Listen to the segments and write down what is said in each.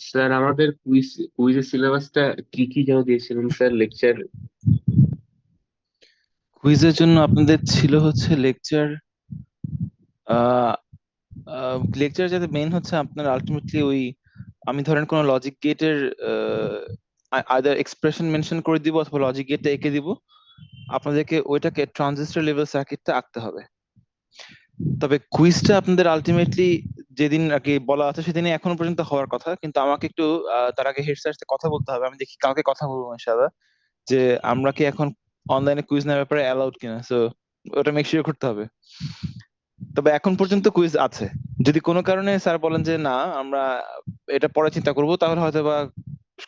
Sir আমাদের কুইজের সিলেবাসটা কি কি যেন দিয়েছিলেন স্যার লেকচার? কুইজের জন্য আপনাদের ছিল হচ্ছে লেকচার। লেকচার যাতে মেইন হচ্ছে আপনার আলটিমেটলি ওই, আমি ধরেন কোনো লজিক গেটের আইদার এক্সপ্রেশন মেনশন করে দিব অথবা লজিক গেটটা এঁকে দিব, আপনাদেরকে ওইটাকে ট্রানজিস্টর লেভেল সার্কিটটা আঁকতে হবে। তবে কুইজটা আপনাদের আলটিমেটলি যেদিন আর কি বলা আছে সেদিনই এখনো পর্যন্ত হওয়ার কথা, কিন্তু আমাকে একটু তার আগে হেড স্যারের সাথে কথা বলতে হবে। আমি দেখি কালকে কথা বলবো ইনশাআল্লাহ, যে আমরা কি এখন অনলাইনে কুইজ নেওয়ার ব্যাপারে অ্যালাউড কিনা। সো ওটা মেক শিওর করতে হবে। তবে এখন পর্যন্ত কুইজ আছে। যদি কোনো কারণে স্যার বলেন যে না, আমরা এটা পরে চিন্তা করব, তাহলে হয়তো বা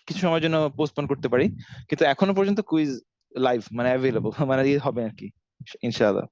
কিছু সময়ের জন্য পোস্টপোন করতে পারি। কিন্তু এখনো পর্যন্ত কুইজ লাইভ মানে অ্যাভেলেবল মানে ইয়ে হবে আর কি, ইনশাআল্লাহ।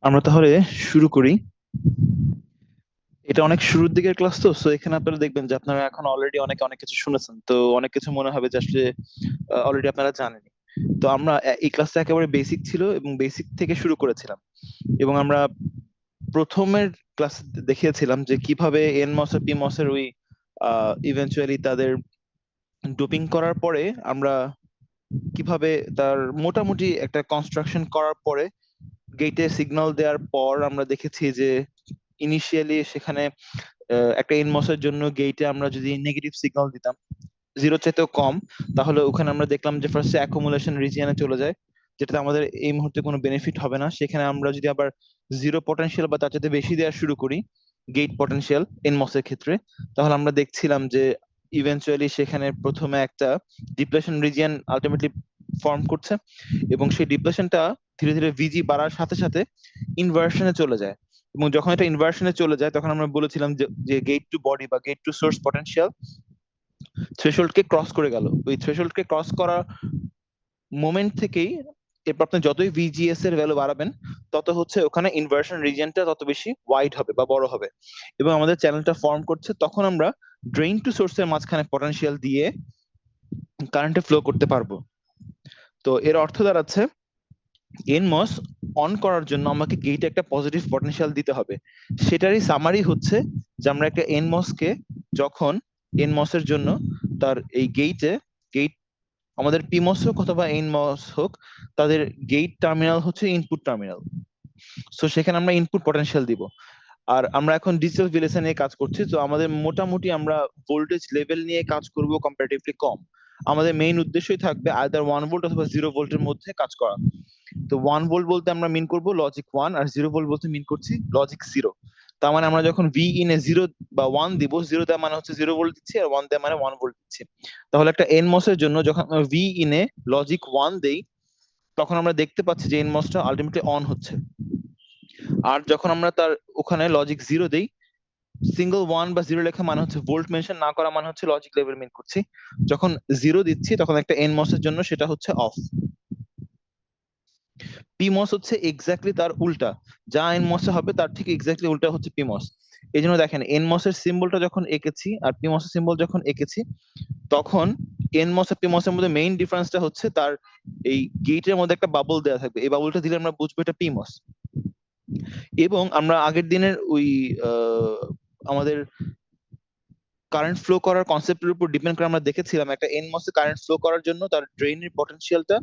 আমরা তাহলে শুরু করি। এটা অনেক শুরুর দিকের ক্লাস তো, সো এখানে আপনারা দেখবেন যে আপনারা এখন অলরেডি অনেক কিছু শুনেছেন, তো অনেক কিছু মনে হবে যে আসলে অলরেডি আপনারা জানেন। তো আমরা এই ক্লাসটা একেবারে বেসিক ছিল এবং বেসিক থেকে শুরু করেছিলাম, এবং আমরা প্রথমের ক্লাসে দেখিয়েছিলাম যে কিভাবে এনমস আর পিমস এর ওই ইভেন্চুয়ালি তাদের ডোপিং করার পরে আমরা কিভাবে তার মোটামুটি একটা কনস্ট্রাকশন করার পরে গেটে সিগন্যাল দেওয়ার পর আমরা দেখেছি যে ইনিশিয়ালি সেখানে একটা এনমস এর জন্য গেটে আমরা যদি নেগেটিভ সিগন্যাল দিতাম 0 চাইতেও কম, তাহলে ওখানে আমরা দেখলাম যে ফার্স্টে অ্যাকুমুলেশন রিজিয়নে চলে যায়, যেটাতে আমাদের এই মুহূর্তে কোনো বেনিফিট হবে না। সেখানে আমরা যদি আবার 0 পটেনশিয়াল বা তার চাইতে বেশি দেওয়া শুরু করি গেট পটেনশিয়াল এনমস এর ক্ষেত্রে, তাহলে আমরা দেখছিলাম যে ইভেন্চুয়ালি সেখানে প্রথমে একটা ডিপ্লেশন রিজিয়ন আলটিমেটলি ফর্ম করছে, এবং সেই ডিপ্লেশনটা ধীরে ধীরে ভিজি বাড়ার সাথে সাথে ইনভার্সনে চলে যায়। এবং যখন এটা ইনভার্সনে চলে যায় তখন আমরা বলেছিলাম যে গেট টু বডি বা গেট টু সোর্স পটেনশিয়াল থ্রেশহোল্ডকে ক্রস করে গেল। ওই থ্রেশহোল্ডকে ক্রস করা মোমেন্ট থেকেই এরপর আপনি যতই ভিজিএস এর ভ্যালু বাড়াবেন তত হচ্ছে ওখানে ইনভার্সন রিজিয়নটা তত বেশি ওয়াইড হবে বা বড় হবে, এবং আমাদের চ্যানেলটা ফর্ম করছে তখন আমরা ড্রেইন টু সোর্সের মাঝখানে পটেনশিয়াল দিয়ে কারেন্টে ফ্লো করতে পারবো। তো এর অর্থ দাঁড়াচ্ছে এনমস অন করার জন্য আমাকে গেটে একটা পজিটিভ পটেনশিয়াল দিতে হবে। সেটারই সামারি হচ্ছে যে আমরা একটা এনমস কে যখন এনমস এর জন্য তার এই গেট আমাদের পিমস হোক অথবা এনমস হোক, তাদের গেট টার্মিনাল হচ্ছে ইনপুট টার্মিনাল। সো সেখানে আমরা ইনপুট পটেনশিয়াল দিব। আর আমরা এখন ডিজিটাল ভিএলএসআই নিয়ে কাজ করছি, তো আমাদের মোটামুটি আমরা ভোল্টেজ লেভেল নিয়ে কাজ করব কম্পারেটিভলি কম। আমাদের মেইন উদ্দেশ্যই থাকবে আইদার 1 ভোল্ট অথবা 0 ভোল্টের মধ্যে কাজ করা। তো 1 ভোল্ট বলতে আমরা মিন করব লজিক 1, আর 0 ভোল্ট বলতে মিন করছি লজিক 0। তার মানে আমরা যখন ভি ইন এ 0 বা 1 দিব, 0 দেওয়া মানে হচ্ছে 0 ভোল্ট দিচ্ছি, আর 1 দেওয়া মানে 1 ভোল্ট দিচ্ছি। তাহলে একটা এনমস এর জন্য যখন আমরা ভি ইন এ লজিক 1 দেই, তখন আমরা দেখতে পাচ্ছি যে এনমসটা আলটিমেটলি অন হচ্ছে। আর যখন আমরা তার ওখানে লজিক 0 দেই, সিঙ্গেল 1 বা 0 লেখা মানে হচ্ছে ভোল্ট মেনশন না করা মানে হচ্ছে লজিক লেভেল মিন করছি। যখন 0 দিচ্ছি তখন একটা এনমস এর জন্য সেটা হচ্ছে অফ। পিমস হচ্ছে এক্স্যাক্টলি তার উল্টা, যা এনমস এ হবে তার ঠিক এক্স্যাক্টলি উল্টা হচ্ছে পিমস। এই জন্য দেখেন এনমস এর সিম্বলটা যখন এঁকেছি আর পিমস এর সিম্বল যখন এঁকেছি, তখন এনমস আর পিমস এর মধ্যে মেইন ডিফারেন্সটা হচ্ছে তার এই গেটের মধ্যে একটা বাবল দেওয়া থাকবে, এই বাবলটা দিলে আমরা বুঝবো এটা পিমস। এবং আমরা আগের দিনের ওই আমাদের কারেন্ট ফ্লো করার কনসেপ্টের উপর ডিপেন্ড করে আমরা দেখেছিলাম একটা এনমস এ কারেন্ট ফ্লো করার জন্য তার ড্রেনের পটেনশিয়ালটা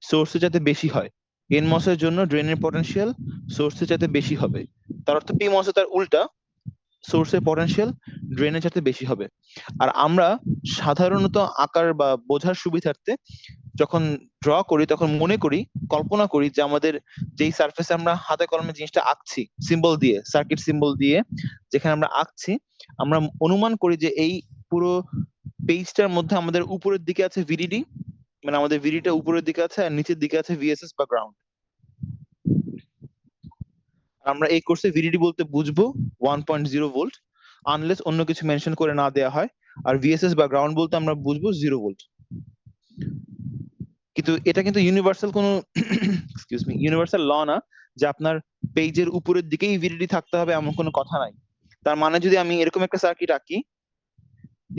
সোর্সে যাতে বেশি হয়, এনমস এর জন্য ড্রেনের পটেনশিয়াল সোর্সে যাতে বেশি হবে। তার অর্থ পিমস এ তার উল্টা, সোর্সের পটেনশিয়াল ড্রেনের যাতে বেশি হবে। আর আমরা সাধারণত আকার বা বোঝার সুবিধার্থে যখন ড্র করি তখন মনে করি, কল্পনা করি যে আমাদের যেই সারফেসে আমরা হাতে কলমে জিনিসটা আঁকছি সিম্বল দিয়ে, সার্কিট সিম্বল দিয়ে যেখানে আমরা আঁকছি, আমরা অনুমান করি যে এই পুরো পেজটার মধ্যে আমাদের উপরের দিকে আছে ভিডিডি, মানে আমাদের ভিডিটা উপরের দিকে আছে আর নিচের দিকে আছে ভিএসএস বা গ্রাউন্ড। আমরা এই কোর্সে ভিডিডি বলতে বুঝবো 1.0 ভোল্ট, আনলেস অন্য কিছু মেনশন করে না দেয়া হয়, আর ভিএসএস বা গ্রাউন্ড বলতে আমরা বুঝবো 0 ভোল্ট। কিন্তু এটা কিন্তু ইউনিভার্সাল কোনো এক্সকিউজ মি ইউনিভার্সাল ল না যে আপনার পেজের উপরের দিকেই ভিডিডি থাকতে হবে এমন কোনো কথা নাই। তার মানে যদি আমি এরকম একটা সার্কিট আঁকি,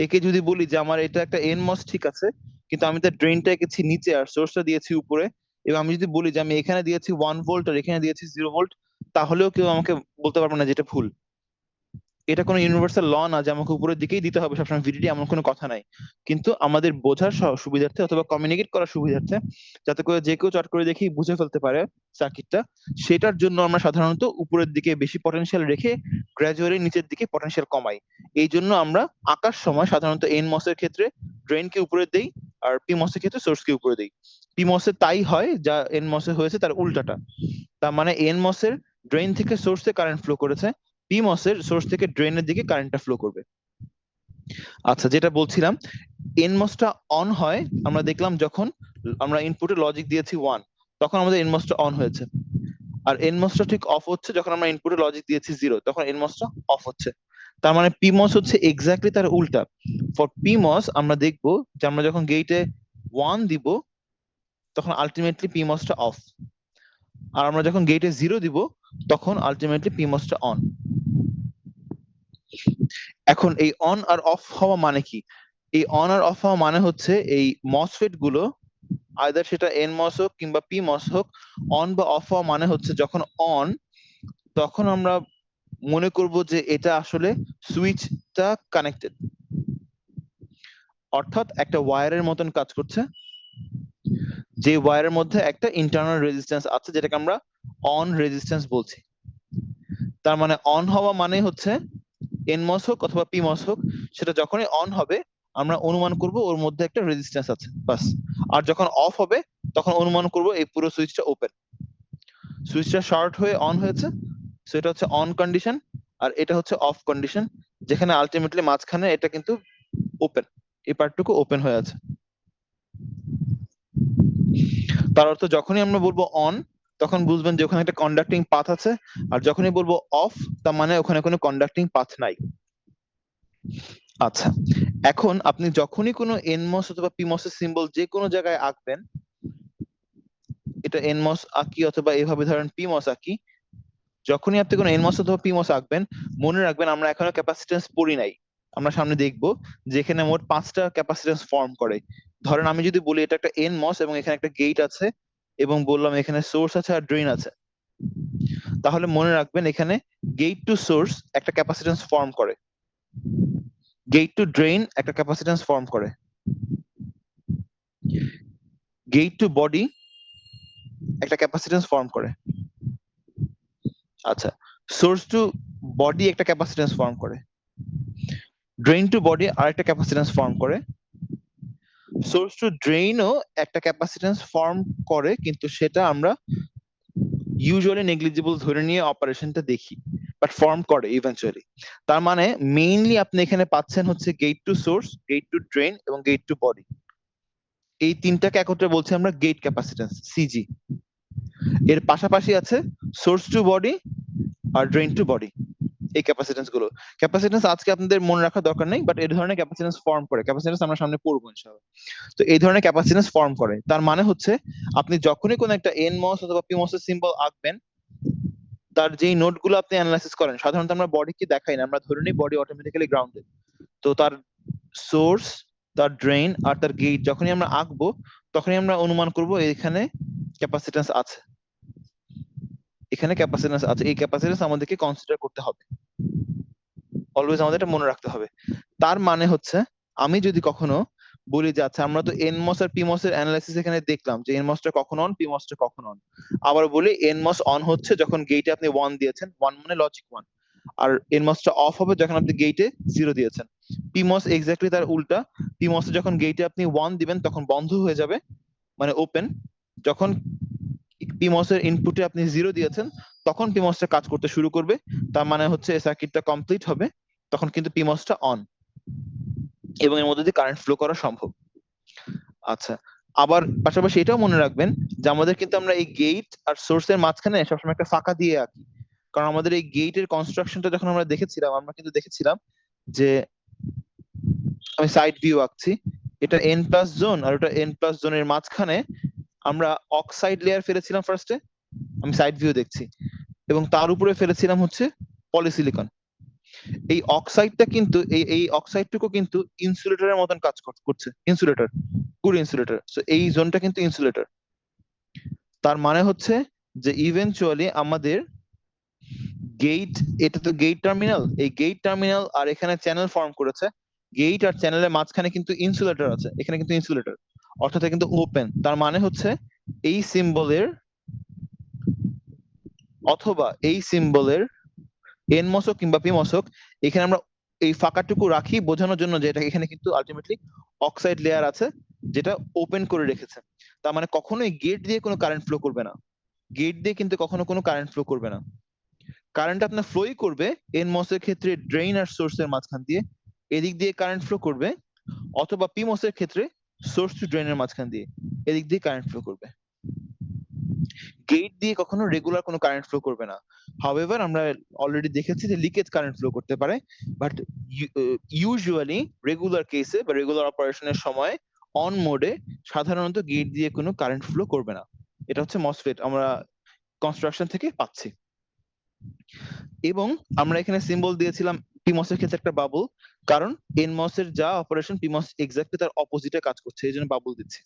একে যদি বলি যে আমার এটা একটা এনমস ঠিক আছে, কিন্তু আমি তার ড্রেনটা এঁকেছি নিচে আর সোর্সটা দিয়েছি উপরে, এবং আমি যদি বলি যে আমি এখানে দিয়েছি 1 ভোল্ট আর এখানে দিয়েছি 0 ভোল্ট, তাহলেও কেউ আমাকে বলতে পারবে না যে এটা ভুল। এটা কোনো ইউনিভার্সাল ল না যে আমাকে উপরের দিকেই দিতে হবে সবসময় ভিডিডি, এমন কোনো কথা নাই। কিন্তু আমাদের বোঝার সুবিধার্থে অথবা কমিউনিকেট করার সুবিধার্থে, যাতে করে যে কেউ চট করে দেখেই বুঝে ফেলতে পারে সার্কিটটা, সেটার জন্য আমরা সাধারণত উপরের দিকে বেশি পটেনশিয়াল রেখে গ্র্যাজুয়ালি নিচের দিকে পটেনশিয়াল কমাই। এই জন্য আমরা আঁকার সময় সাধারণত এনমস এর ক্ষেত্রে ড্রেনকে উপরে দেই, আর পিমস এর ক্ষেত্রে সোর্সকে উপরে দেই। পিমস এর তাই হয় যা এনমস এ হয়েছে তার উল্টাটা। তার মানে এনমস এর ড্রেন থেকে সোর্সে কারেন্ট ফ্লো করেছে, পিমস এর সোর্স থেকে ড্রেনের দিকে কারেন্টটা ফ্লো করবে। আচ্ছা, যেটা বলছিলাম, এনমসটা অন হয় আমরা দেখলাম যখন আমরা ইনপুটে লজিক দিয়েছি 1, তখন আমাদের এনমসটা অন হয়েছে। আর এনমসটা ঠিক অফ হচ্ছে যখন আমরা ইনপুটে লজিক দিয়েছি 0, তখন এনমসটা অফ হচ্ছে। তার মানে পিমস হচ্ছে এক্স্যাক্টলি তার উল্টা। ফর পিমস আমরা দেখবো যে আমরা যখন গেটে 1 দিব তখন আলটিমেটলি পিমসটা অফ, আর আমরা যখন গেটে 0 দিব তখন আলটিমেটলি পিমসটা অন। এখন এই অন আর অফ হওয়া মানে কি? এই অন আর অফ হওয়া মানে হচ্ছে এই মসফেট গুলো আইদার সেটা এনমস হোক কিংবা পিমস হোক, অন বা অফ হওয়া মানে হচ্ছে যখন অন তখন আমরা মনে করব যে এটা আসলে সুইচটা কানেক্টেড, অর্থাৎ একটা ওয়্যারের মতন কাজ করছে, যে ওয়্যারের মধ্যে একটা ইন্টারনাল রেজিস্ট্যান্স আছে যেটাকে আমরা অন রেজিস্ট্যান্স বলছি। তার মানে অন হওয়া মানে হচ্ছে এনমস হোক অথবা পিমস হোক, সেটা যখনই অন হবে আমরা অনুমান করব ওর মধ্যে একটা রেজিস্ট্যান্স আছে, বাস। আর যখন অফ হবে তখন অনুমান করব এই পুরো সুইচটা ওপেন। সুইচটা শর্ট হয়ে অন হয়েছে, সেটা হচ্ছে অন কন্ডিশন, আর এটা হচ্ছে অফ কন্ডিশন, যেখানে আলটিমেটলি মাঝখানে এটা কিন্তু ওপেন, এই পার্টটুকু ওপেন হয়ে আছে। তার অর্থ যখনই আমরা বলবো অন তখন বুঝবেন যে ওখানে একটা কন্ডাক্টিং পাথ আছে, আর যখনই বলবো অফ তার মানে ওখানে কোনো কন্ডাক্টিং পাথ নাই। আচ্ছা, এখন আপনি যখনই কোনো এনমস অথবা পিমস এর সিম্বল যে কোনো জায়গায় আঁকবেন, এটা এনমস আঁকি অথবা এভাবে ধরেন পিমস আঁকি, যখনই আপনি কোনো এনমস অথবা পিমস আঁকবেন মনে রাখবেন আমরা এখনো ক্যাপাসিট্যান্স পড়ি নাই। আমরা সামনে দেখব যে এখানে মোট 5টা ক্যাপাসিট্যান্স ফর্ম করে। ধরেন আমি যদি বলি এটা একটা এনমস এবং এখানে একটা গেট আছে এবং বললাম এখানে সোর্স আছে আর ড্রেন আছে, তাহলে মনে রাখবেন এখানে গেট টু সোর্স একটা ক্যাপাসিট্যান্স ফর্ম করে, গেট টু ড্রেন একটা ক্যাপাসিট্যান্স ফর্ম করে, গেট টু বডি একটা ক্যাপাসিট্যান্স ফর্ম করে। আচ্ছা, সোর্স টু বডি একটা ক্যাপাসিট্যান্স ফর্ম করে, ড্রেন টু বডি আরেকটা ক্যাপাসিট্যান্স ফর্ম করে, সোর্স টু ড্রেইনও একটা ক্যাপাসিট্যান্স ফর্ম করে, কিন্তু সেটা আমরা ইউজুয়ালি নেগলিজিবল ধরে নিয়ে অপারেশনটা দেখি, বাট ফর্ম করে ইভেন্চুয়ালি। তার মানে মেইনলি আপনি এখানে পাচ্ছেন হচ্ছে gate to source, gate to drain এবং গেট টু বডি। এই তিনটাকে একত্রে বলছি আমরা গেট ক্যাপাসিট্যান্স, সিজি। এর পাশাপাশি আছে সোর্স টু বডি আর ড্রেন টু বডি, এই ক্যাপাসিট্যান্স গুলো। ক্যাপাসিট্যান্স আজকে আপনাদের মনে রাখার দরকার নেই, বাট এই ধরনের ক্যাপাসিট্যান্স ফর্ম করে, ক্যাপাসিট্যান্স আমরা সামনে পড়বো ইনশাআল্লাহ। তো এই ধরনের ক্যাপাসিট্যান্স ফর্ম করে, তার মানে হচ্ছে আপনি যখনই কোনো একটা এনমস অথবা পিমস এর সিম্বল আঁকবেন, তার যেই নোড গুলো আপনি অ্যানালাইসিস করেন, সাধারণত আমরা বডিকে দেখাই না, আমরা ধরে নিই বডি অটোমেটিক্যালি গ্রাউন্ডেড। তো তার সোর্স, তার ড্রেন আর তার গেট যখনই আমরা আঁকবো তখনই আমরা অনুমান করব এখানে ক্যাপাসিট্যান্স আছে, এখানে ক্যাপাসিট্যান্স আছে, এই ক্যাপাসিট্যান্স আমাদেরকে কনসিডার করতে হবে, অলওয়েজ আমাদের এটা মনে রাখতে হবে। তার মানে হচ্ছে আমি যদি কখনো বলি যে আচ্ছা আমরা তো এনমস আর পিমস এর অ্যানালাইসিস এখানে দেখলাম যে এনমসটা কখন অন, পিমসটা কখন অন, আবার বলি এনমস অন হচ্ছে যখন গেটে আপনি 1 দিয়েছেন, 1 মানে লজিক 1, আর এনমসটা অফ হবে যখন আপনি গেটে 0 দিয়েছেন। পিমস এক্স্যাক্টলি তার উল্টা, পিমস যখন গেটে আপনি 1 দিবেন তখন বন্ধ হয়ে যাবে, মানে ওপেন। যখন পিমস এর ইনপুটে আপনি 0 দিয়েছেন তখন পিমসটা কাজ করতে শুরু করবে, তার মানে হচ্ছে এই সার্কিটটা কমপ্লিট হবে, তখন কিন্তু পিমসটা অন এবং এর মধ্যে দিয়ে কারেন্ট ফ্লো করা সম্ভব। আচ্ছা, আবার পাশাপাশি এটাও মনে রাখবেন যে আমাদের কিন্তু আমরা এই গেট আর সোর্সের মাঝখানে সবসময় একটা ফাঁকা দিয়ে আঁকি, কারণ আমাদের এই গেটের কনস্ট্রাকশনটা যখন আমরা দেখেছিলাম আমরা কিন্তু দেখেছিলাম যে, আমি সাইড ভিউ আঁকছি, এটা এন প্লাস জোন আর ওটা এন প্লাস জোনের মাঝখানে আমরা অক্সাইড লেয়ার ফেলেছিলাম ফার্স্টে, আমি সাইড ভিউ দেখছি, এবং তার উপরে ফেলেছিলাম হচ্ছে পলিসিলিকন। এই অক্সাইডটা কিন্তু এই অক্সাইডটুকু কিন্তু ইনসুলেটরের মতন কাজ করছে, ইনসুলেটর, গুড ইনসুলেটর। সো এই জোনটা কিন্তু ইনসুলেটর। তার মানে হচ্ছে যে ইভেনচুয়ালি আমাদের গেট, এটা তো গেট টার্মিনাল, এই গেট টার্মিনাল আর এখানে চ্যানেল ফর্ম করেছে, গেট আর চ্যানেলের মাঝখানে কিন্তু ইনসুলেটর আছে, এখানে কিন্তু ইনসুলেটর, অর্থাৎ কিন্তু ওপেন। তার মানে হচ্ছে এই সিম্বলের অথবা এই সিম্বলের এনমস হোক কিংবা পিমস হোক, এখানে আমরা এই ফাঁকাটুকু রাখি বোঝানোর জন্য যে এটা এখানে কিন্তু আলটিমেটলি অক্সাইড লেয়ার আছে যেটা ওপেন করে রেখেছে। তার মানে কখনোই গেট দিয়ে কোনো কারেন্ট ফ্লো করবে না, গেট দিয়ে কিন্তু কখনো কোনো কারেন্ট ফ্লো করবে না। কারেন্ট আপনার ফ্লোই করবে এনমস এর ক্ষেত্রে ড্রেন আর সোর্সের মাঝখান দিয়ে, এদিক দিয়ে কারেন্ট ফ্লো করবে, অথবা পিমস এর ক্ষেত্রে সোর্স টু ড্রেনের মাঝখান দিয়ে, এদিক দিয়ে কারেন্ট ফ্লো করবে। গেট দিয়ে কখনো রেগুলার কোনো কারেন্ট ফ্লো করবে না। হাউএভার আমরা অলরেডি দেখেছি যে লিকেজ কারেন্ট ফ্লো করতে পারে, বাট ইউজুয়ালি রেগুলার কেসে বা রেগুলার অপারেশনের সময় অন মোডে সাধারণত গেট দিয়ে কোনো কারেন্ট ফ্লো করবে না। এটা হচ্ছে মসফেট আমরা কনস্ট্রাকশন থেকে পাচ্ছি। এবং আমরা এখানে সিম্বল দিয়েছিলাম পিমস এর ক্ষেত্রে একটা বাবল, কারণ এনমস এর যা অপারেশন পিমস এক্স্যাক্টলি তার অপোজিটে কাজ করছে, এই জন্য বাবল দিচ্ছি।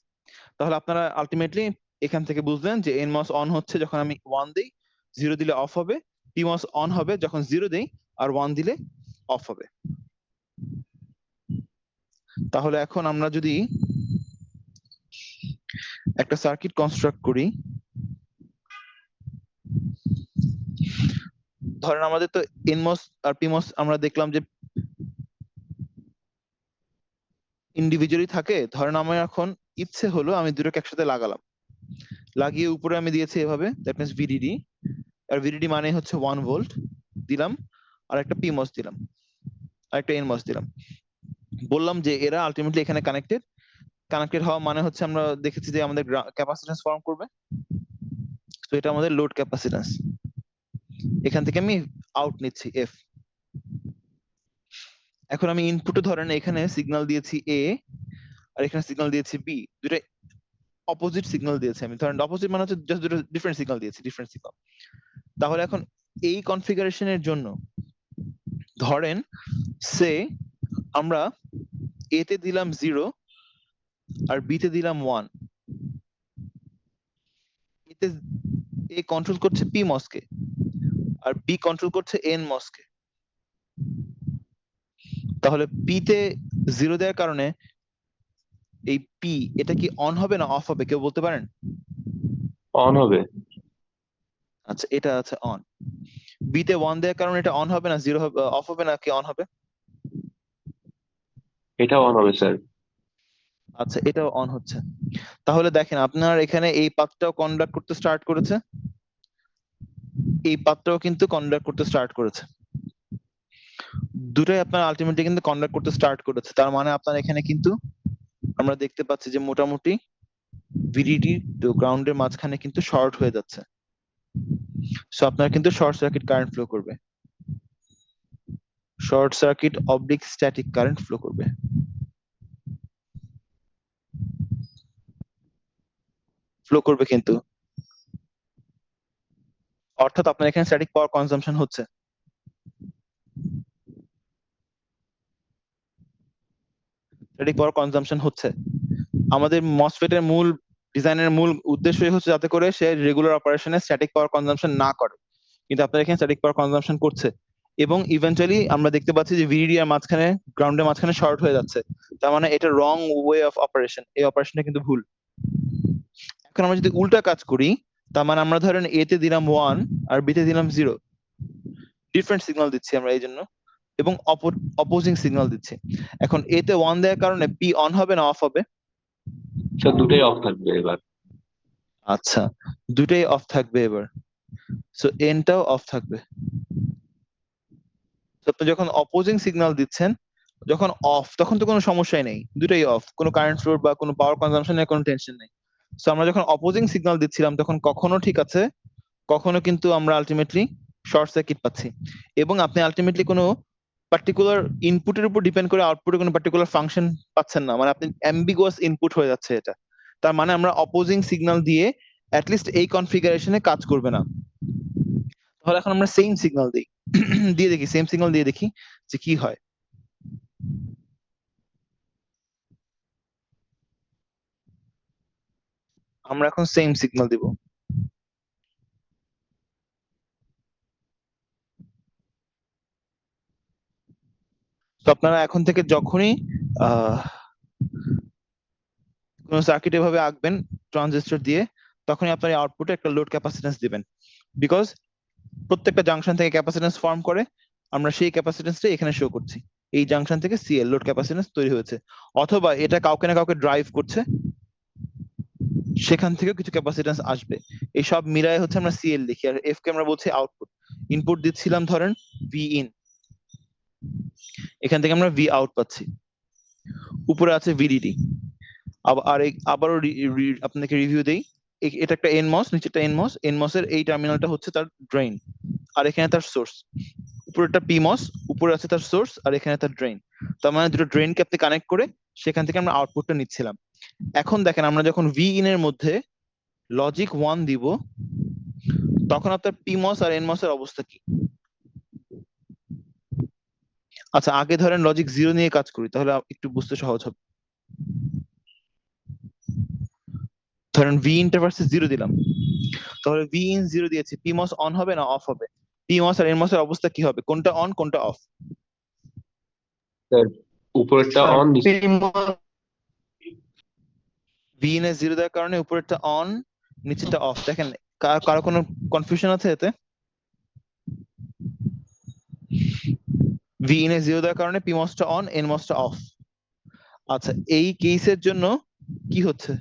তাহলে আপনারা আলটিমেটলি এখান থেকে বুঝলেন যে এনমস অন হচ্ছে যখন আমি 1 দেই, 0 দিলে অফ হবে। পিমস অন হবে যখন 0 দেই আর 1 দিলে অফ হবে। তাহলে এখন আমরা যদি একটা সার্কিট কনস্ট্রাক্ট করি, ধরেন আমাদের তো এনমস আর পিমস আমরা দেখলাম যে ইন্ডিভিজুয়ালি থাকে। ধরেন আমার এখন ইচ্ছে হলো আমি দুটোকে একসাথে লাগালাম, লাগিয়ে উপরে আমি দিয়েছি এভাবে, দ্যাট মিন্স ভিডিডি। আর ভিডিডি মানে হচ্ছে 1 ভোল্ট দিলাম, আর একটা পিমস দিলাম, আর একটা এনমস দিলাম। বললাম যে এরা আলটিমেটলি এখানে কানেক্টেড হওয়া মানে হচ্ছে আমরা দেখেছি যে আমাদের ক্যাপাসিট্যান্স ফর্ম করবে। তো এটা আমাদের লোড ক্যাপাসিট্যান্স। এখান থেকে আমি আউট নিচ্ছি এফ। এখন আমি ইনপুটে ধরেন এখানে সিগন্যাল দিয়েছি এ, আর এখানে সিগন্যাল দিয়েছি বি। দুটো অপোজিট সিগন্যাল দিয়েছি আমি, ধরেন অপোজিট মানে হচ্ছে জাস্ট দুটো ডিফারেন্ট সিগন্যাল দিয়েছি, ডিফারেন্ট সিগন্যাল। তাহলে এখন এই কনফিগারেশনের জন্য ধরেন সে আমরা এ তে দিলাম 0 আর বি তে দিলাম 1। এতে এ কন্ট্রোল করছে পি মসকে আর বি কন্ট্রোল করছে এন মসকে। তাহলে পি তে 0 দেওয়ার কারণে এই পি এটা কি অন হবে না অফ হবে, কেউ বলতে পারেন? অন হবে। আচ্ছা, এটা আছে অন। বি তে 1 দেওয়ার কারণে এটা অন হবে না 0 হবে, অফ হবে না কি অন হবে? এটা অন হবে স্যার। আচ্ছা, এটাও অন হচ্ছে। তাহলে দেখেন আপনার এখানে এই পাথটাও কন্ডাক্ট করতে স্টার্ট করেছে, এই পাথটাও কিন্তু কন্ডাক্ট করতে স্টার্ট করেছে। দুটোই আপনার আলটিমেটলি কিন্তু কন্ডাক্ট করতে স্টার্ট করেছে। তার মানে আপনার এখানে কিন্তু আমরা দেখতে পাচ্ছি যে মোটামুটি ভিডিডি তো গ্রাউন্ডের মাঝখানে কিন্তু শর্ট হয়ে যাচ্ছে। সো আপনার কিন্তু শর্ট সার্কিট কারেন্ট ফ্লো করবে, short circuit oblique static current flow করবে। ফ্লো করবে কিন্তু, অর্থাৎ আপনার এখানে স্ট্যাটিক পাওয়ার কনজাম্পশন হচ্ছে। স্ট্যাটিক পাওয়ার কনজাম্পশন হচ্ছে। আমাদের মসফেট এর মূল ডিজাইনের মূল উদ্দেশ্যই হচ্ছে যাতে করে সে রেগুলার অপারেশনে স্ট্যাটিক পাওয়ার কনজাম্পশন না করে, কিন্তু আপনার এখানে স্ট্যাটিক পাওয়ার কনজাম্পশন করছে। এবং ইভেন্চুয়ালি আমরা দেখতে পাচ্ছি যে ভিডিডি আর মাঝখানে গ্রাউন্ডের মাঝখানে শর্ট হয়ে যাচ্ছে। তার মানে এটা রং ওয়ে অফ অপারেশন, এই অপারেশনটা কিন্তু ভুল। এখন আমরা যদি উল্টা কাজ করি, তার মানে আমরা ধরেন এ তে দিলাম 1 আর বি তে দিলাম 0, ডিফারেন্ট সিগন্যাল দিচ্ছি আমরা এই জন্য, এবং অপোজিং সিগন্যাল দিচ্ছি। এখন এ তে 1 দেওয়ার কারণে পি অন হবে না অফ হবে? স্যার দুটোই অফ থাকবে এবার। আচ্ছা, দুটোই অফ থাকবে এবার। সো এনটাও অফ থাকবে। তো আপনি যখন অপোজিং সিগন্যাল দিচ্ছেন, যখন অফ তখন তো কোনো সমস্যাই নেই, দুটোই অফ, কোনো কারেন্ট ফ্লো বা কোনো পাওয়ার কনজাম্পশনের কোনো টেনশন নেই। সো আমরা যখন অপোজিং সিগন্যাল দিচ্ছিলাম তখন কখনো ঠিক আছে, কখনো কিন্তু আমরা আলটিমেটলি শর্ট সার্কিট পাচ্ছি। এবং আপনি আলটিমেটলি কোনো পার্টিকুলার ইনপুটের উপর ডিপেন্ড করে আউটপুটে কোনো পার্টিকুলার ফাংশন পাচ্ছেন না, মানে আপনি অ্যাম্বিগুয়াস ইনপুট হয়ে যাচ্ছে এটা। তার মানে আমরা অপোজিং সিগন্যাল দিয়ে অ্যাটলিস্ট এই কনফিগারেশনে কাজ করবে না। তাহলে এখন আমরা সেম সিগন্যাল দিই, দিয়ে দেখি, সেম সিগন্যাল দিয়ে দেখি যে কি হয়। আমরা এখন সেম সিগন্যাল দিব। তো আপনারা এখন থেকে যখনই আহ কোন সার্কিট এভাবে আঁকবেন ট্রানজিস্টর দিয়ে, তখনই আপনার আউটপুটে একটা লোড ক্যাপাসিট্যান্স দিবেন, বিকজ প্রত্যেকটা জাংশন থেকে ক্যাপাসিট্যান্স ফর্ম করে, আমরা সেই ক্যাপাসিট্যান্সটা এখানে শো করছি। এই জাংশন থেকে সিএল লোড ক্যাপাসিট্যান্স তৈরি হয়েছে, অথবা এটা কাউকে না কাউকে ড্রাইভ করছে, সেখান থেকেও কিছু ক্যাপাসিট্যান্স আসবে। এই সব মিলায় হচ্ছে আমরা সিএল লিখি, আর এফ কে আমরা বলছি আউটপুট। ইনপুট দিচ্ছিলাম ধরেন ভি ইন, এখান থেকে আমরা ভি আউট পাচ্ছি। উপরে আছে ভিডিডি। আবারও আপনাকে রিভিউ দেই। এটা একটা এনমস, নিচেরটা এনমস, এনমস এর এই টার্মিনালটা হচ্ছে তার ড্রেন, আর এখানে তার সোর্স। উপরেরটা পিমস, উপরে আছে তার সোর্স আর এখানে তার ড্রেন। তার মানে দুটো ড্রেনকে আপনি কানেক্ট করে সেখান থেকে আমরা আউটপুটটা নিচ্ছিলাম। এখন দেখেন আমরা যখন ভি ইন এর মধ্যে লজিক 1 দিব, তখন আপনার পিমস আর এনমস এর অবস্থা কি? আচ্ছা, আগে ধরেন লজিক 0 নিয়ে কাজ করি, তাহলে একটু বুঝতে সহজ হবে। ধরেন ভি ইন্টারভার্সে 0 দিলাম, তাহলে ভি ইন 0 দিয়েছি, পিমস অন হবে না অফ হবে? পিমস আর এনমস এর অবস্থা কি হবে, কোনটা অন কোনটা অফ? স্যার উপরেরটা অন, ভি ইন এ 0 দেওয়ার কারণে উপরেরটা অন, নিচেরটা অফ। দেখেন, কারো কোনো কনফিউশন আছে এতে? ভি ইন এ 0 দেওয়ার কারণে পিমসটা অন, এনমসটা অফ। আচ্ছা, এই কেসের জন্য কি হচ্ছে,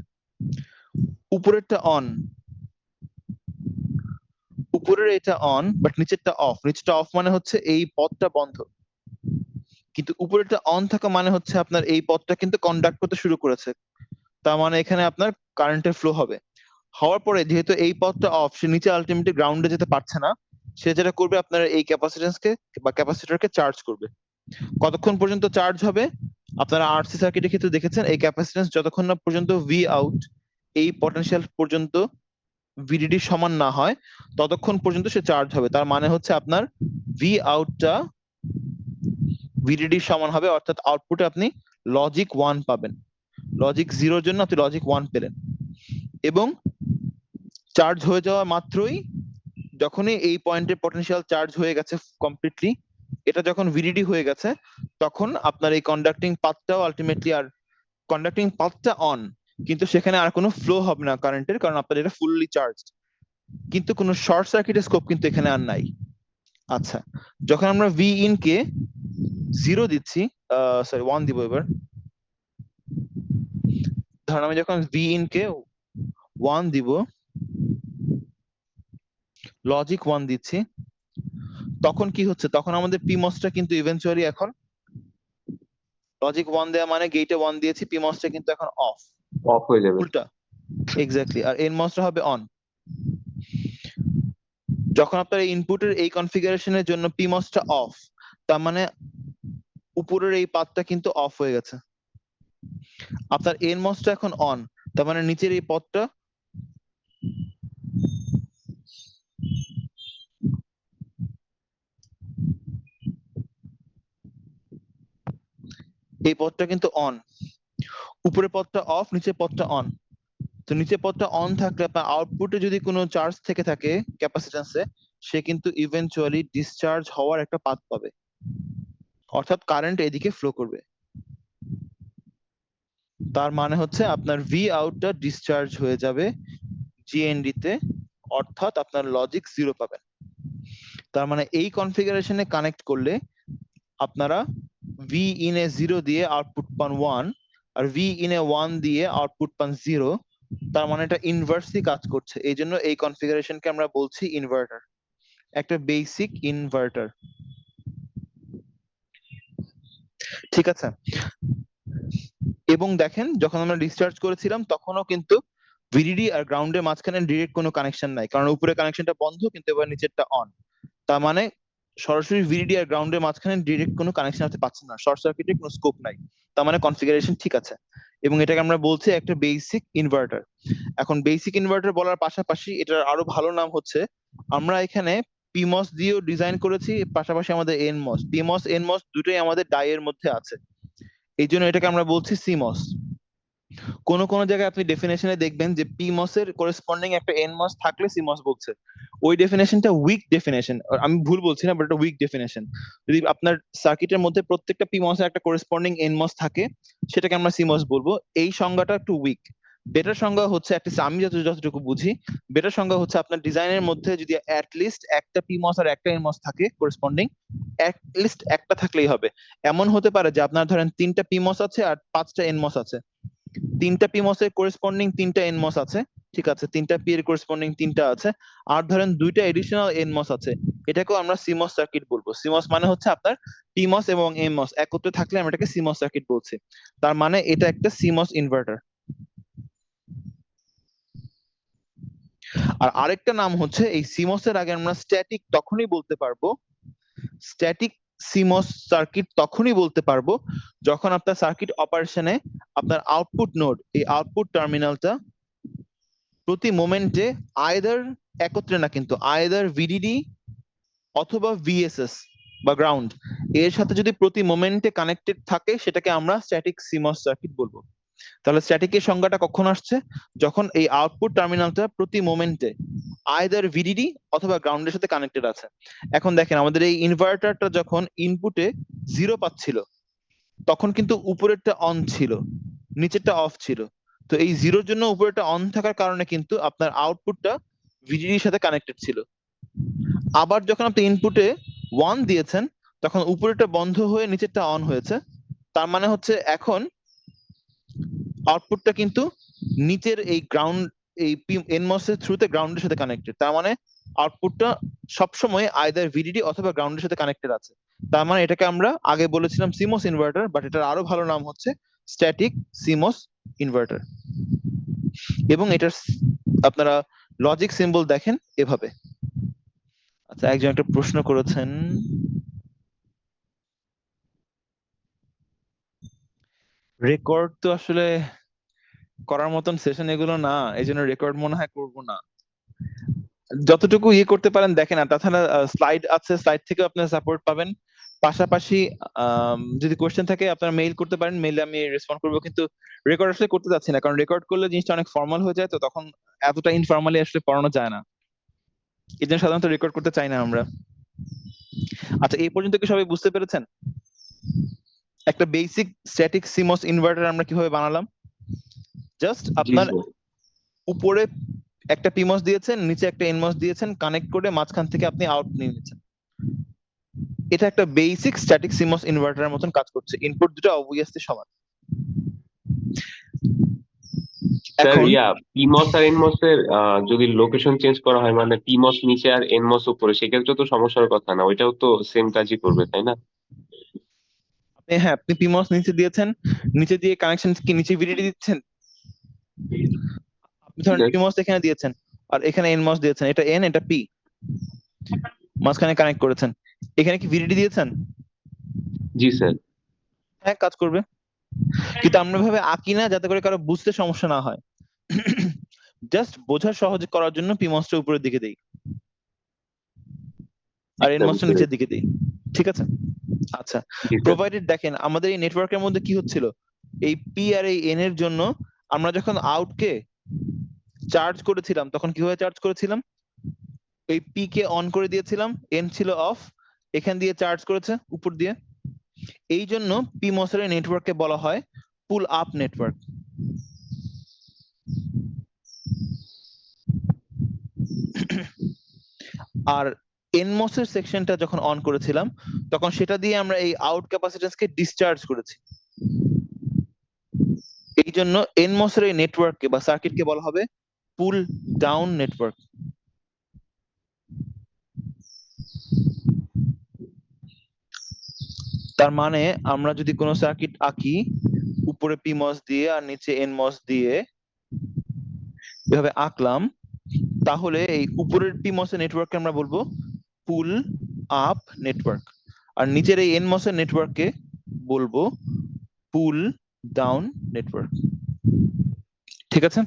উপরেরটা অন, উপরের এটা অন বাট নিচেরটা অফ। নিচেরটা অফ মানে হচ্ছে এই পথটা বন্ধ, কিন্তু উপরেরটা অন থাকা মানে হচ্ছে আপনার এই পথটা কিন্তু কন্ডাক্ট করতে শুরু করেছে। তার মানে এখানে আপনার কারেন্টের ফ্লো হবে। হওয়ার পরে যেহেতু এই পথটা অফ, সে নিচে আলটিমেটলি গ্রাউন্ডে যেতে পারছে না, সে যেটা করবে আপনার এই ক্যাপাসিট্যান্সকে বা ক্যাপাসিটরকে চার্জ করবে। কতক্ষণ পর্যন্ত চার্জ হবে? আপনারা আরসি সার্কিটের ক্ষেত্রে দেখেছেন, এই ক্যাপাসিট্যান্স যতক্ষণ না পর্যন্ত ভি আউট এই পটেনশিয়াল পর্যন্ত ভিডিডি সমান না হয়, ততক্ষণ পর্যন্ত সে চার্জ হবে। তার মানে হচ্ছে আপনার ভি আউটটা ভিডিডি সমান হবে, অর্থাৎ আউটপুটে আপনি লজিক 1 পাবেন। লজিক 0 জন্য আপনি লজিক 1 পেলেন। এবং চার্জ হয়ে যাওয়া মাত্রই, যখনই এই পয়েন্টের পটেনশিয়াল চার্জ হয়ে গেছে কমপ্লিটলি, এটা যখন ভিডিডি হয়ে গেছে, তখন আপনার এই কন্ডাক্টিং পাথটাও আলটিমেটলি, আর কন্ডাক্টিং পাথটা অন, কিন্তু সেখানে আর কোনো ফ্লো হবে না কারেন্টের, কারণ আপনার এটা ফুললি চার্জড। কিন্তু কোনো শর্ট সার্কিটের স্কোপ কিন্তু এখানে আর নাই। আচ্ছা, যখন আমরা ভি ইন কে 0 দিচ্ছি, সরি 1 দিব এবার, ধরুন আমি যখন ভি ইন কে 1 দিব, লজিক 1 দিচ্ছি, তখন কি হচ্ছে, তখন আমাদের পিমসটা কিন্তু ইভেন্চুয়ালি এখন লজিক 1 দেওয়া মানে গেটে 1 দিয়েছি, পিমসটা কিন্তু এখন অফ, অফ হয়ে যাবে। উল্টা, এক্স্যাক্টলি। আর এনমসটা হবে অন। যখন আপনার ইনপুটের এই কনফিগারেশনের জন্য পিমসটা অফ, তার মানে উপরের এই পাথটা কিন্তু অফ হয়ে গেছে। আপনার এনমসটা এখন অন, তার মানে নিচের এই পথটা এই পথটা কিন্তু অন, উপরের পথটা অফ, নিচের পথটা অন। তো নিচের পথটা অন থাকলে আপনার আউটপুটে যদি কোনো চার্জ থেকে থাকে ক্যাপাসিট্যান্সে, সে কিন্তু ইভেন্চুয়ালি ডিসচার্জ হওয়ার একটা পাথ পাবে, অর্থাৎ কারেন্ট এদিকে ফ্লো করবে। তার মানে হচ্ছে আপনার ভি আউটটা ডিসচার্জ হয়ে যাবে জিএনডি তে, অর্থাৎ আপনার লজিক 0 পাবেন। তার মানে এই কনফিগারেশনে কানেক্ট করলে আপনারা ভি ইন এ 0 দিয়ে আউটপুট পান 1, আর ভি ইন এ 1 দিয়ে আউটপুট পান 0। তার মানে এটা ইনভার্সলি কাজ করছে, এই জন্য এই কনফিগারেশনকে আমরা বলছি ইনভার্টার, একটা বেসিক ইনভার্টার। ঠিক আছে? এবং দেখেন, যখন আমরা ডিসচার্জ করেছিলাম তখনও কিন্তু ভিডিডি আর গ্রাউন্ডের মাঝখানে ডিরেক্ট কোনো কানেকশন নাই, কারণ উপরে কানেকশনটা বন্ধ কিন্তু এবার নিচেরটা অন। তার মানে সরাসরি ভিডিডি আর গ্রাউন্ডের মাঝখানে ডিরেক্ট কোনো কানেকশন হতে পারছে না, শর্ট সার্কিটের কোনো স্কোপ নাই। তার মানে কনফিগারেশন ঠিক আছে, এবং এটাকে আমরা বলছি একটা বেসিক ইনভার্টার। এখন বেসিক ইনভার্টার বলার পাশাপাশি এটার আরো ভালো নাম হচ্ছে, আমরা এখানে পিমস দিয়েও ডিজাইন করেছি, পাশাপাশি আমাদের এনমস, পিমস এনমস দুটোই আমাদের ডাই এর মধ্যে আছে, এই জন্য এটাকে আমরা বলছি সিমস। কোন কোন জায়গায় আপনি ডেফিনেশনে দেখবেন যে পিমস এর করেসপন্ডিং একটা এনমস থাকলে সিমস বলছে। ওই ডেফিনেশনটা উইক ডেফিনেশন, আমি ভুল বলছি না, বাট এটা উইক ডেফিনেশন। যদি আপনার সার্কিটের মধ্যে প্রত্যেকটা পিমস এর একটা করেসপন্ডিং এনমস থাকে, সেটাকে আমরা সিমস বলবো। এই সংজ্ঞাটা একটু উইক। বেটার সংজ্ঞা হচ্ছে, আমি যতটুকু বুঝি, বেটার সংজ্ঞা হচ্ছে আপনার ডিজাইনের মধ্যে যদি অ্যাটলিস্ট একটা পিমস আর একটা এনমস থাকে করেসপন্ডিং, অ্যাটলিস্ট একটা থাকলেই হবে। এমন হতে পারে যে আপনার ধরেন 3টা পিমস আছে আর 5টা এনমস আছে, 3টা পিমস এর করেসপন্ডিং 3টা এনমস আছে, ঠিক আছে, 3টা পি এর করেসপন্ডিং 3টা আছে, আর ধরেন 2টা এডিশনাল এনমস আছে, এটাকেও আমরা সিমস সার্কিট বলবো। সিমস মানে হচ্ছে আপনার পিমস এবং এমমস একত্রে থাকলে আমরা এটাকে সিমস সার্কিট বলছি। তার মানে এটা একটা সিমস ইনভার্টার। আর আরেকটা নাম হচ্ছে, এই সিমস এর আগে আমরা স্ট্যাটিক তখনই বলতে পারবো, স্ট্যাটিক সিমস সার্কিট তখনই বলতে পারবো যখন আপনার সার্কিট অপারেশনে আপনার আউটপুট নোড, এই আউটপুট টার্মিনালটা প্রতি মোমেন্টে আইদার একত্রে না, কিন্তু আইদার ভিডিডি অথবা ভিএসএস বা গ্রাউন্ড এর সাথে যদি প্রতি মোমেন্টে কানেক্টেড থাকে সেটাকে আমরা স্ট্যাটিক সিমস সার্কিট বলবো। তাহলে স্ট্যাটিকের সংজ্ঞাটা কখন আসছে? যখন এই আউটপুট টার্মিনালটা প্রতি মোমেন্টে আইদার ভিডিডি অথবা গ্রাউন্ডের সাথে কানেক্টেড আছে। এখন দেখেন আমাদের এই ইনভার্টারটা যখন ইনপুটে 0 পাচ্ছিল তখন কিন্তু উপরেরটা অন ছিল, নিচেরটা অফ ছিল। তো এই 0-র জন্য উপরেরটা অন থাকার কারণে কিন্তু আপনার আউটপুটটা ভিডিডির সাথে কানেক্টেড ছিল। আবার যখন আপনি ইনপুটে 1 দিয়েছেন তখন উপরেরটা বন্ধ হয়ে নিচেরটা অন হয়েছে। তার মানে হচ্ছে এখন আউটপুটটা কিন্তু নিচের এই গ্রাউন্ড এই এনমস এর থ্রুতে গ্রাউন্ডের সাথে কানেক্টেড। তার মানে আউটপুটটা সবসময় আইদার ভিডিডি অথবা গ্রাউন্ডের সাথে কানেক্টেড আছে। তার মানে এটাকে আমরা আগে বলেছিলাম সিমস ইনভার্টার, বাট এটার আরো ভালো নাম হচ্ছে স্ট্যাটিক সিমস ইনভার্টার। এবং এটার আপনারা লজিক সিম্বল দেখেন এভাবে। আচ্ছা, একজন একটা প্রশ্ন করেছেন, রেকর্ড তো আসলে করার মতন সেশন এগুলো না, এই জন্য রেকর্ড মনে হয় করবো না। যতটুকু ইয়ে করতে পারেন দেখেন। আর তাছাড়া স্লাইড আছে, স্লাইড থেকে আপনার সাপোর্ট পাবেন। পাশাপাশি যদি কোশ্চেন থাকে আপনারা মেইল করতে পারেন, মেইলে আমি রেসপন্ড করবো। কিন্তু রেকর্ড আসলে করতে যাচ্ছি না, কারণ রেকর্ড করলে জিনিসটা অনেক ফর্মাল হয়ে যায়, তো তখন এতটা ইনফর্মালি আসলে পড়ানো যায় না। এই জন্য সাধারণত রেকর্ড করতে চাই না আমরা। আচ্ছা, এই পর্যন্ত কি সবাই বুঝতে পেরেছেন একটা বেসিক স্ট্যাটিক সিমস ইনভার্টার আমরা কিভাবে বানালাম? জাস্ট জি আপনার স্যার। উপরে একটা পিমস দিয়েছেন, নিচে একটা এনমস দিয়েছেন, কানেক্ট করে মাঝখান থেকে আপনি আউট নিয়ে নিচ্ছেন। এটা একটা বেসিক স্ট্যাটিক সিমস ইনভার্টারের মতন কাজ করছে। ইনপুট দুটো অবভিয়াসলি সমান। স্যার এখন পিমস আর এনমস এর যদি লোকেশন চেঞ্জ করা হয়, মানে পিমস নিচে আর এনমস উপরে, সেক্ষেত্রে তো সমস্যার কথা না, ওইটাও তো সেম কাজই করবে, তাই না? হ্যাঁ, আপনি পিমস নিচে দিয়েছেন, নিচে দিয়ে কানেকশন কি নিচে ভিডিডি দিচ্ছেন। আপনি ধরেন স্যার। পিমস এখানে দিয়েছেন আর এখানে এনমস দিয়েছেন, এটা এন এটা পি, মাঝখানে কানেক্ট করেছেন। এখানে কি ভিডিডি দিয়েছেন? জি স্যার। হ্যাঁ, কাজ করবে। কিন্তু আমরা ভাবে আঁকি না যাতে করে কারো বুঝতে সমস্যা না হয়। জাস্ট বোঝা সহজ করার জন্য পিমসটা উপরের দিকে দেই জি আর স্যার, এনমসটা বুঝতে নিচের পেরেছি। দিকে দেই। ঠিক আছে। আচ্ছা, জি স্যার। প্রোভাইডেড দেখেন আমাদের এই নেটওয়ার্কের মধ্যে কি হচ্ছিল, এই পি আর এই এন এর জন্য আমরা যখন আউটকে চার্জ করেছিলাম তখন কিভাবে চার্জ করেছিলাম? এই পি কে অন করে দিয়েছিলাম, এন ছিল অফ, এখান দিয়ে চার্জ করেছে উপর দিয়ে। এই জন্য পি মসের নেটওয়ার্ককে বলা হয় পুল আপ নেটওয়ার্ক। আর এনমস এর সেকশনটা যখন অন করেছিলাম তখন সেটা দিয়ে আমরা এই আউট ক্যাপাসিট্যান্সকে ডিসচার্জ করেছি। এই জন্য এনমস এর এই নেটওয়ার্ককে বা সার্কিটকে বলা হবে পুল ডাউন নেটওয়ার্ক। তার মানে আমরা যদি কোনো সার্কিট আঁকি উপরে পিমস দিয়ে আর নিচে এনমস দিয়ে এভাবে আঁকলাম, তাহলে এই উপরের পিমস এর নেটওয়ার্ককে আমরা বলবো পুল আপ নেটওয়ার্ক, আর নিচের এই এনমস এর নেটওয়ার্ককে বলবো পুল ডাউন নেটওয়ার্ক। ঠিক আছে,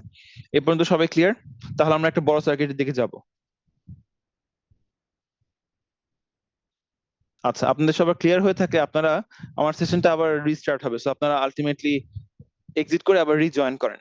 এ পর্যন্ত সবাই ক্লিয়ার? তাহলে আমরা একটা বড় সার্কিটের দিকে যাব। আচ্ছা, আপনাদের সবার ক্লিয়ার হয়ে থাকে আপনারা, আমার সেশনটা আবার রিস্টার্ট হবে, সো আপনারা আলটিমেটলি এক্সিট করে আবার রিজয়েন করেন।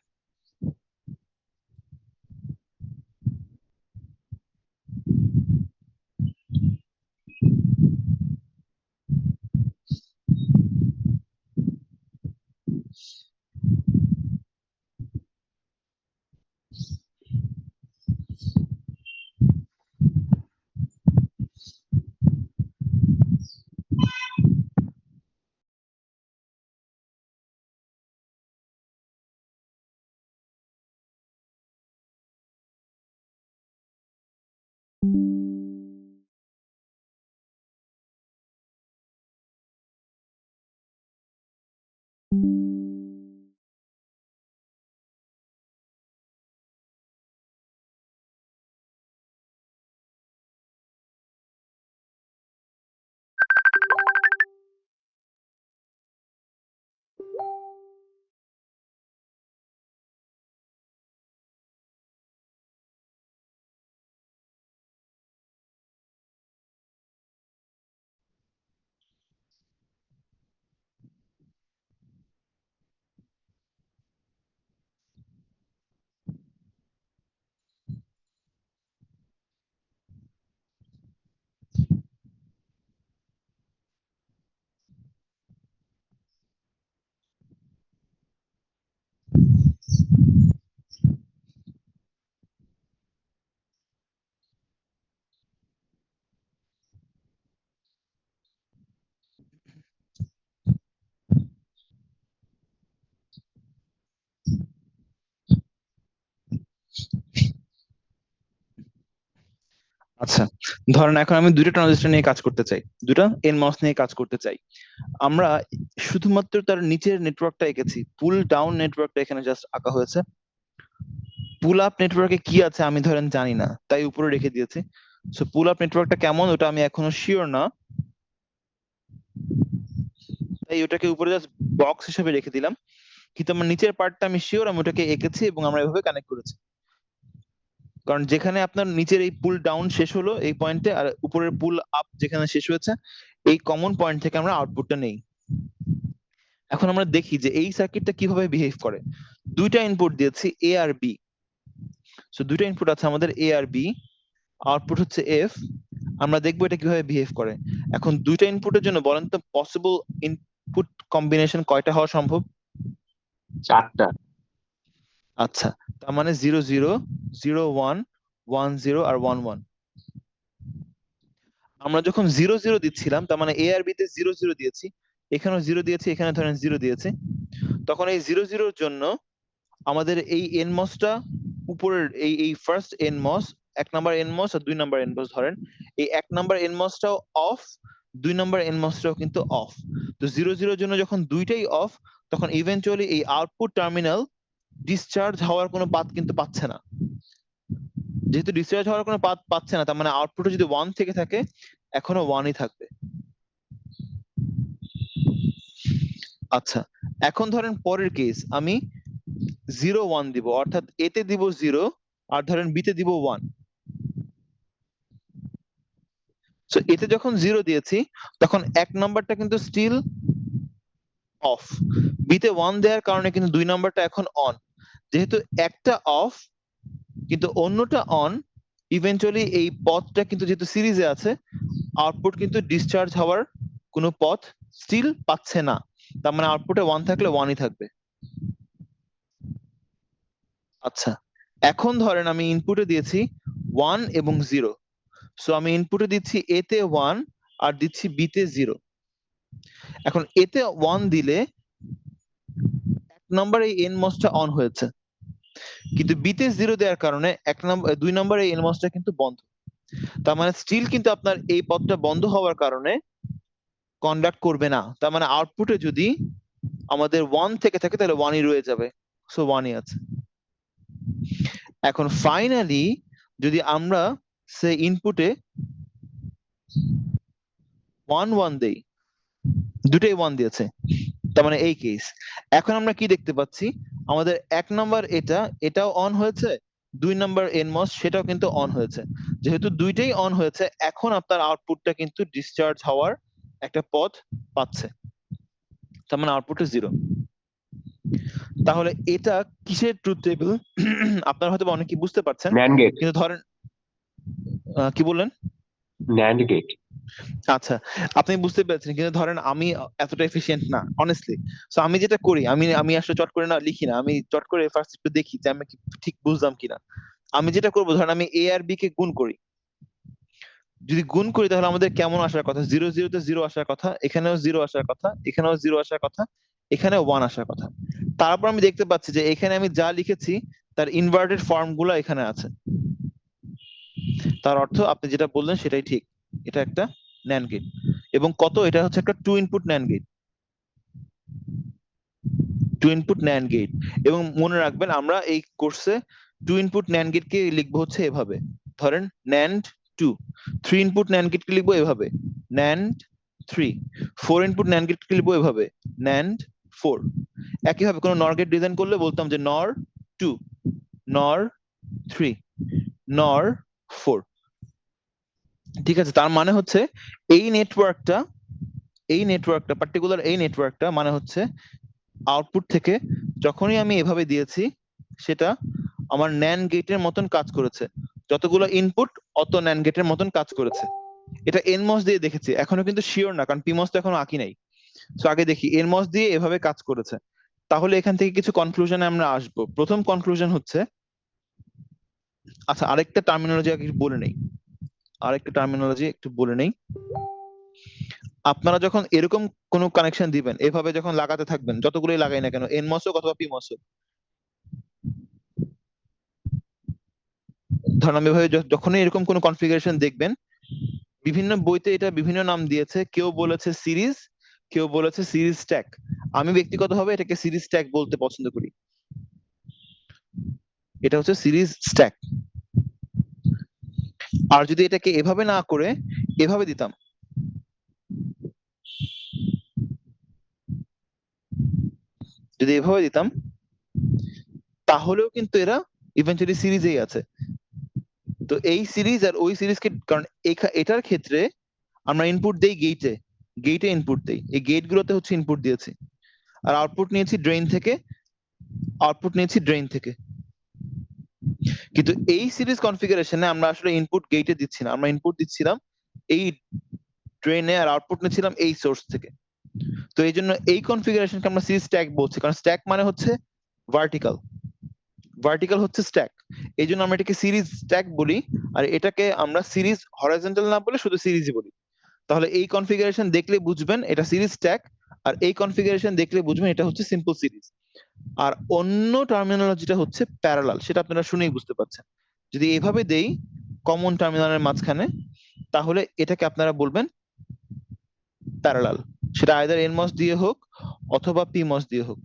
ধরেন এখন আমি দুইটা ট্রানজিস্টর নিয়ে কাজ করতে চাই, দুটা এনমস নিয়ে কাজ করতে চাই। আমরা শুধুমাত্র তার নিচের নেটওয়ার্কটা এঁকেছি, পুল ডাউন নেটওয়ার্কটা এখানে জাস্ট আঁকা হয়েছে। পুল আপ নেটওয়ার্কে কি আছে আমি ধরেন জানি না, তাই উপরে রেখে দিয়েছি। সো পুল আপ নেটওয়ার্কটা কেমন ওটা আমি এখনো শিওর না, তাই ওটাকে উপরে জাস্ট বক্স হিসেবে রেখে দিলাম। কিন্তু আমার নিচের পার্টটা আমি শিওর, আমি ওটাকে এঁকেছি এবং আমরা এভাবে কানেক্ট করেছি। কারণ যেখানে আপনার নিচের এই পুল ডাউন শেষ হলো এই পয়েন্টে, আর উপরের পুল আপ যেখানে শেষ হয়েছে, এই কমন পয়েন্ট থেকে আমরা আউটপুটটা নেই। এখন আমরা দেখি যে এই সার্কিটটা কিভাবে বিহেভ করে। দুইটা ইনপুট দিয়েছি এ আর বি। সো দুইটা ইনপুট আছে আমাদের এ আর বি, আউটপুট হচ্ছে এফ। আমরা দেখবো এটা কিভাবে বিহেভ করে। এখন দুইটা ইনপুটের জন্য বলেন তো পসিবল ইনপুট কম্বিনেশন কয়টা হওয়া সম্ভব? 4টা। আচ্ছা, তার মানে 0 0 0 1 1 0 আর 1 1। আমরা যখন 0 0 দিচ্ছিলাম তার মানে এ আর বি তে 0 0 দিয়েছি, এখানেও 0 দিয়েছি, এখানে ধরেন 0 দিয়েছি। তখন এই 0 0 এর জন্য আমাদের এই এনমসটা উপরের এই ফার্স্ট এনমস, 1 নাম্বার এনমস আর 2 নাম্বার এনমস ধরেন, এই 1 নাম্বার এনমসটাও অফ, 2 নাম্বার এনমসটাও কিন্তু অফ। তো 0 0 এর জন্য যখন দুইটাই অফ, তখন ইভেন্চুয়ালি এই আউটপুট টার্মিনাল ডিসচার্জ হওয়ার কোনো পাথ কিন্তু পাচ্ছে না। যেহেতু ডিসচার্জ হওয়ার কোনো পাথ পাচ্ছে না, তার মানে আউটপুটে যদি 1 থেকে থাকে এখনো 1ই থাকবে। আচ্ছা, এখন ধরেন পরের কেস, আমি 0 1 দিব, অর্থাৎ এতে দিব 0 আর ধরেন বিতে দিব 1। সো এতে যখন 0 দিয়েছি তখন 1 নাম্বারটা কিন্তু স্টিল অফ, বিতে 1 দেওয়ার কারণে কিন্তু 2 নাম্বারটা এখন অন। যেহেতু একটা অফ কিন্তু অন্যটা অন, ইভেন্চুয়ালি এই পথটা কিন্তু যেহেতু সিরিজে আছে, আউটপুট কিন্তু ডিসচার্জ হওয়ার কোনো পথ স্টিল পাচ্ছে না। তার মানে আউটপুটে 1 থাকলে 1ই থাকবে। আচ্ছা, এখন ধরেন আমি ইনপুটে দিয়েছি 1 এবং 0। সো আমি ইনপুটে দিচ্ছি এ তে 1 আর দিচ্ছি বি তে 0। এখন এতে 1 দিলে 1 নাম্বার এই এনমসটা অন হয়েছে, কিন্তু বিতে 0 দেওয়ার কারণে 2 নাম্বার এই এনমসটা কিন্তু বন্ধ। তার মানে স্টিল কিন্তু আপনার এই পথটা বন্ধ হওয়ার কারণে কন্ডাক্ট করবে না। তার মানে আউটপুটে যদি আমাদের 1 থেকে থাকে তাহলে 1ই রয়ে যাবে, সো 1ই আছে। এখন ফাইনালি যদি আমরা সে ইনপুটে 1 1 দেই, দুটোই 1 দিয়েছে, তার মানে এই কেস। এখন আমরা কি দেখতে পাচ্ছি, আমাদের 1 নাম্বার এটাও অন হয়েছে, 2 নাম্বার এনমস সেটাও কিন্তু অন হয়েছে। যেহেতু দুইটাই অন হয়েছে, এখন আপনার আউটপুটটা কিন্তু ডিসচার্জ হওয়ার একটা পথ পাচ্ছে, তার মানে আউটপুটে 0। তাহলে এটা কিসের ট্রুথ টেবিল? আপনারা হয়তো বা অনেকেই বুঝতে পারছেন, ন্যান্ড গেট। কিন্তু ধরেন কি বললেন? NAND gate. আচ্ছা, আপনি বুঝতে পেরেছেন, কিন্তু ধরেন আমি এতটা এফিশিয়েন্ট না অনেস্টলি। সো আমি যেটা করি, আমি আমি আসলে চট করে না লিখি না, আমি চট করে ফার্স্ট একটু দেখি যে আমি কি ঠিক বুঝলাম কিনা। আমি যেটা করবো, ধরেন আমি এ আর বি কে গুণ করি। যদি গুণ করি তাহলে আমাদের কেমন আসার কথা? 0 0 তে 0 আসার কথা, এখানেও 0 আসার কথা, এখানেও 0 আসার কথা, এখানেও 1 আসার কথা। তারপর আমি দেখতে পাচ্ছি যে এখানে আমি যা লিখেছি তার ইনভার্টেড ফর্ম গুলো এখানে আছে। তার অর্থ আপনি যেটা বললেন সেটাই ঠিক, এটা একটা ন্যান্ড গেট। এবং কত, এটা হচ্ছে একটা 2 input NAND gate. 2 input NAND gate. এবং মনে রাখবেন আমরা এই কোর্সে 2 ইনপুট ন্যান্ড গেট কে লিখবো হচ্ছে এভাবে, ধরেন ন্যান্ড 2। 3 ইনপুট ন্যান্ড গেট কে লিখবো এভাবে, ন্যান্ড 3। 4 ইনপুট ন্যান্ড গেট কে লিখবো এভাবে, ন্যান্ড 4। একইভাবে কোনো নর গেট ডিজাইন করলে বলতাম যে নর 2, নর 3, নর 4। ঠিক আছে, তার মানে হচ্ছে এই নেটওয়ার্কটা, পার্টিকুলার এই নেটওয়ার্কটা মানে হচ্ছে আউটপুট থেকে যখনই আমি এভাবে দিয়েছি সেটা আমার ন্যান্ড গেটের মতন কাজ করেছে। যতগুলো ইনপুট অত ন্যান্ড গেটের মতন কাজ করেছে। এটা এনমস দিয়ে দেখেছি, এখনো কিন্তু শিওর না, কারণ পিমস তো এখনো আঁকি নাই। সো আগে দেখি এনমস দিয়ে এভাবে কাজ করেছে। তাহলে এখান থেকে কিছু কনক্লুশনে আমরা আসবো। প্রথম কনক্লুশন হচ্ছে, আচ্ছা আরেকটা টার্মিনোলজি আগে বলে নেই, আপনারা যখন এরকম কোনো কানেকশন দিবেন, এভাবে যখন লাগাতে থাকবেন, যতগুলোই লাগাই না কেন, এনমস হোক অথবা পিমস হোক, ধরেন আমি এভাবে যখনই এরকম কোনো কনফিগারেশন দেখবেন, বিভিন্ন বইতে এটা বিভিন্ন নাম দিয়েছে, কেউ বলেছে সিরিজ, কেউ বলেছে সিরিজ স্ট্যাক। আমি ব্যক্তিগতভাবে এটাকে সিরিজ স্ট্যাক বলতে পছন্দ করি। এটা হচ্ছে সিরিজ স্ট্যাক। আর যদি এটাকে এভাবে না করে এভাবে দিতাম, যদি এভাবে দিতাম, তাহলেও কিন্তু এরা ইভেন্চুয়ালি সিরিজেই আছে। তো এই সিরিজ আর ওই সিরিজকে, কারণ এটার ক্ষেত্রে আমরা ইনপুট দেই গেটে, গেটে ইনপুট দেই, এই গেট গুলোতে হচ্ছে ইনপুট দিয়েছি, আর আউটপুট নিয়েছি ড্রেন থেকে, আউটপুট নিয়েছি ড্রেন থেকে। কিন্তু এই সিরিজ কনফিগারেশনে আমরা আসলে ইনপুট গেটে দিচ্ছি না, আমরা ইনপুট দিচ্ছিলাম এই ড্রেনে, আর আউটপুট নিচ্ছিলাম এই সোর্স থেকে। তো এই জন্য এই কনফিগারেশনকে আমরা সিরিজ স্ট্যাক বলছি, কারণ স্ট্যাক মানে হচ্ছে ভার্টিক্যাল, ভার্টিক্যাল হচ্ছে স্ট্যাক। এই জন্য আমরা এটাকে সিরিজ স্ট্যাক বলি, আর এটাকে আমরা সিরিজ হরাইজন্টাল না বলে শুধু সিরিজই বলি। তাহলে এই কনফিগারেশন দেখলে বুঝবেন এটা সিরিজ স্ট্যাক, আর এই কনফিগারেশন দেখলে বুঝবেন এটা হচ্ছে সিম্পল সিরিজ। আর অন্য টার্মিনোলজিটা হচ্ছে প্যারালাল, সেটা আপনারা শুনেই বুঝতে পারছেন। যদি এভাবে দেই কমন টার্মিনালের মাঝখানে, তাহলে এটাকে আপনারা বলবেন প্যারালাল, সেটা আইদার এনমস দিয়ে হোক অথবা পিমস দিয়ে হোক,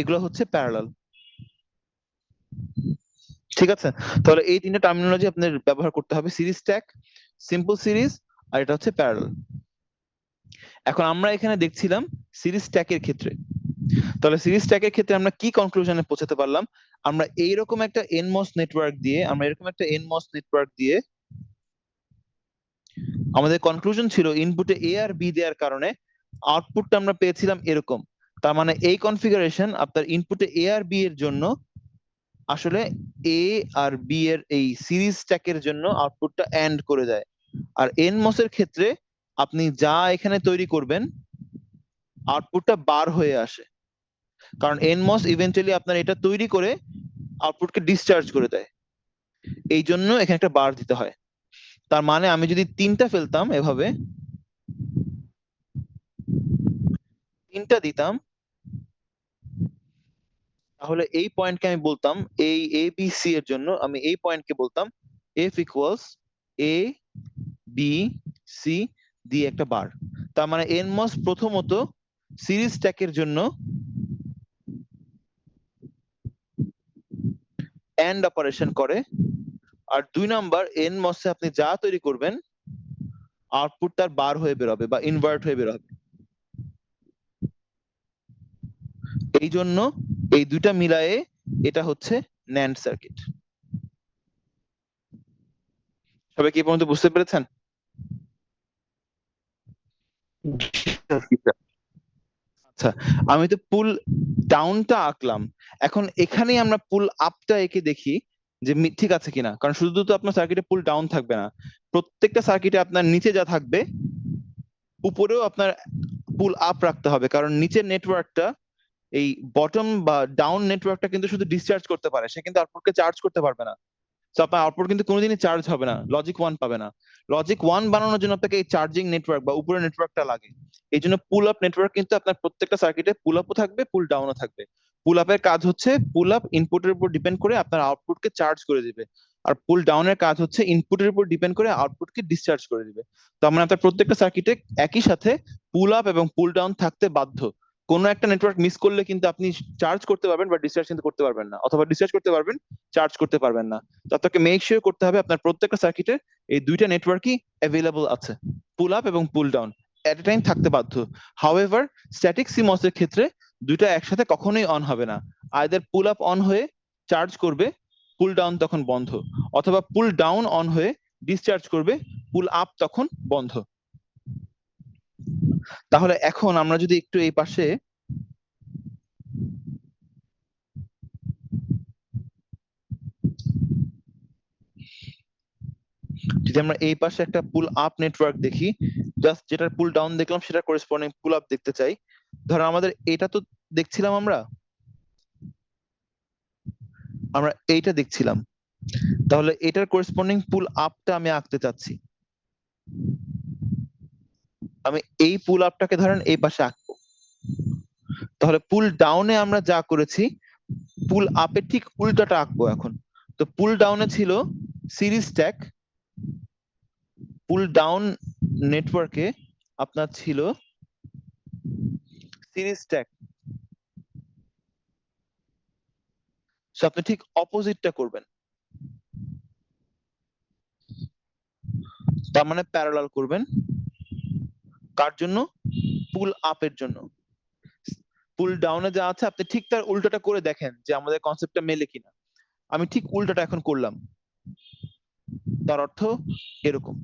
এগুলো হচ্ছে প্যারালাল। ঠিক আছে, তাহলে এই তিনটা টার্মিনোলজি আপনাদের ব্যবহার করতে হবে, সিরিজ স্ট্যাক, সিম্পল সিরিজ, আর এটা হচ্ছে প্যারালাল। এখন আমরা এখানে দেখছিলাম সিরিজ স্ট্যাকের ক্ষেত্রে। তাহলে সিরিজ স্ট্যাকের ক্ষেত্রে আমরা কি কনক্লুশনে পৌঁছাতে পারলাম? আমরা এইরকম একটা এনমস নেটওয়ার্ক দিয়ে, আমাদের কনক্লুশন ছিল ইনপুটে এ আর বি দেওয়ার কারণে আউটপুটটা আমরা পেয়েছিলাম এরকম। তার মানে এই কনফিগারেশন আপনার ইনপুটে এ আর বি এর জন্য আসলে এ আর বি এর এই সিরিজ স্ট্যাকের জন্য আউটপুটটা এন্ড করে দেয়। আর এনমস এর ক্ষেত্রে আপনি যা এখানে তৈরি করবেন আউটপুটটা বার হয়ে আসে, কারণ এনমস ইভেন্চুয়ালি আপনার এটা তৈরি করে আউটপুটকে ডিসচার্জ করে দেয়, এই জন্য এখানে একটা বার দিতে হয়। তার মানে আমি যদি তিনটা ফেলতাম এভাবে, তিনটা দিতাম, তাহলে এই পয়েন্টকে আমি বলতাম, এই এ বি সি এর জন্য আমি এই পয়েন্টকে বলতাম এফ ইকুয়ালস এ বি সি দিয়ে একটা বার। তার মানে এনমস প্রথমত সিরিজ স্ট্যাকের জন্য এন্ড অপারেশন করে, আর 2 নাম্বার এনমস এ আপনি যা তৈরি করবেন আউটপুট তার বার হয়ে বেরোবে বা ইনভার্ট হয়ে বেরোবে। এই জন্য এই দুইটা মিলায়ে এটা হচ্ছে ন্যান্ড সার্কিট। সবাই কি এই পর্যন্ত বুঝতে পেরেছেন? আচ্ছা, আমি তো পুল ডাউনটা আঁকলাম, এখন এখানেই আমরা পুল আপটা এঁকে দেখি যে ঠিক আছে কিনা, কারণ শুধু তো আপনার সার্কিটে পুল ডাউন থাকবে না, প্রত্যেকটা সার্কিটে আপনার নিচে যা থাকবে উপরেও আপনার পুল আপ রাখতে হবে, কারণ নিচের নেটওয়ার্কটা, এই বটম বা ডাউন নেটওয়ার্কটা কিন্তু শুধু ডিসচার্জ করতে পারে, সে কিন্তু আউটপুটকে চার্জ করতে পারবে না। তো আপনার আউটপুট কিন্তু কোনোদিনই চার্জ হবে না, লজিক ওয়ান পাবে না। লজিক ওয়ান বানানোর জন্য আপনাকে এই চার্জিং নেটওয়ার্ক বা উপরের নেটওয়ার্কটা লাগে। এই জন্য পুল আপ নেটওয়ার্ক কিন্তু আপনার প্রত্যেকটা সার্কিটে পুল আপও থাকবে, পুল ডাউনও থাকবে। পুল আপের কাজ হচ্ছে পুল আপ ইনপুটের উপর ডিপেন্ড করে আপনার আউটপুটকে চার্জ করে দিবে, আর পুল ডাউনের কাজ হচ্ছে ইনপুটের উপর ডিপেন্ড করে আউটপুটকে ডিসচার্জ করে দিবে। তো মানে আপনার প্রত্যেকটা সার্কিটে একই সাথে পুল আপ এবং পুল ডাউন থাকতে বাধ্য। কোনো একটা নেটওয়ার্ক মিস করলে কিন্তু আপনি চার্জ করতে পারবেন বা ডিসচার্জ কিন্তু করতে পারবেন না, অথবা ডিসচার্জ করতে পারবেন, চার্জ করতে পারবেন না। তো আপনাকে মেক শিওর করতে হবে আপনার প্রত্যেকটা সার্কিটে এই দুইটা নেটওয়ার্কই অ্যাভেলেবল আছে, পুল আপ এবং পুল ডাউন এট এ টাইম থাকতে বাধ্য। হাউএভার স্ট্যাটিক সিমস এর ক্ষেত্রে দুইটা একসাথে কখনোই অন হবে না, আইদার পুল আপ অন হয়ে চার্জ করবে, পুল ডাউন তখন বন্ধ, অথবা পুল ডাউন অন হয়ে ডিসচার্জ করবে, পুল আপ তখন বন্ধ। তাহলে এখন আমরা যদি একটু এই পাশে যদি আমরা এই পাশে একটা পুল আপ নেটওয়ার্ক দেখি, জাস্ট যেটার পুল ডাউন দেখলাম সেটা করেসপন্ডিং পুল আপ দেখতে চাই। ধরো আমাদের এটা তো দেখছিলাম, আমরা আমরা এইটা দেখছিলাম, তাহলে এটার করেসপন্ডিং পুল আপটা আমি আঁকতে চাচ্ছি। আমি এই পুল আপটাকে ধরেন এই পাশে আঁকবো। তাহলে পুল ডাউনে আমরা যা করেছি পুল আপের ঠিক উল্টাটা আঁকবো এখন। তো পুল ডাউনে ছিল সিরিজ স্ট্যাক, পুল ডাউন নেটওয়ার্কে আপনার ছিল সিরিজ স্ট্যাক। সো আপনি ঠিক অপোজিটটা করবেন, তার মানে প্যারালাল করবেন। কার জন্য? পুল আপের জন্য। পুল ডাউনে যা আছে আপনি ঠিক তার উল্টোটা করে দেখেন যে আমাদের কনসেপ্টটা মেলে কিনা। আমি ঠিক উল্টোটা এখন করলাম, তার অর্থ এরকম।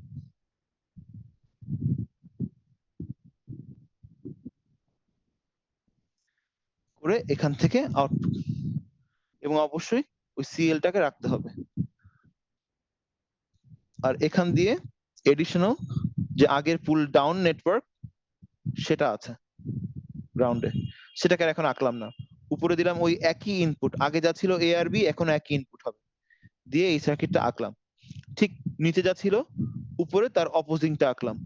করে এখান থেকে আউটপুট, এবং অবশ্যই ওই সিএলটাকে রাখতে হবে। আর এখান দিয়ে এডিশনাল যে আগের পুল ডাউন নেটওয়ার্ক সেটা আছে গ্রাউন্ডে, সেটাকে আর এখন আঁকলাম না। উপরে দিলাম ওই একই ইনপুট, আগে যা ছিল এ আর বি এখন একই ইনপুট হবে, দিয়ে এই সার্কিটটা আঁকলাম। ঠিক নিচে যা ছিল উপরে তার অপোজিংটা আঁকলাম।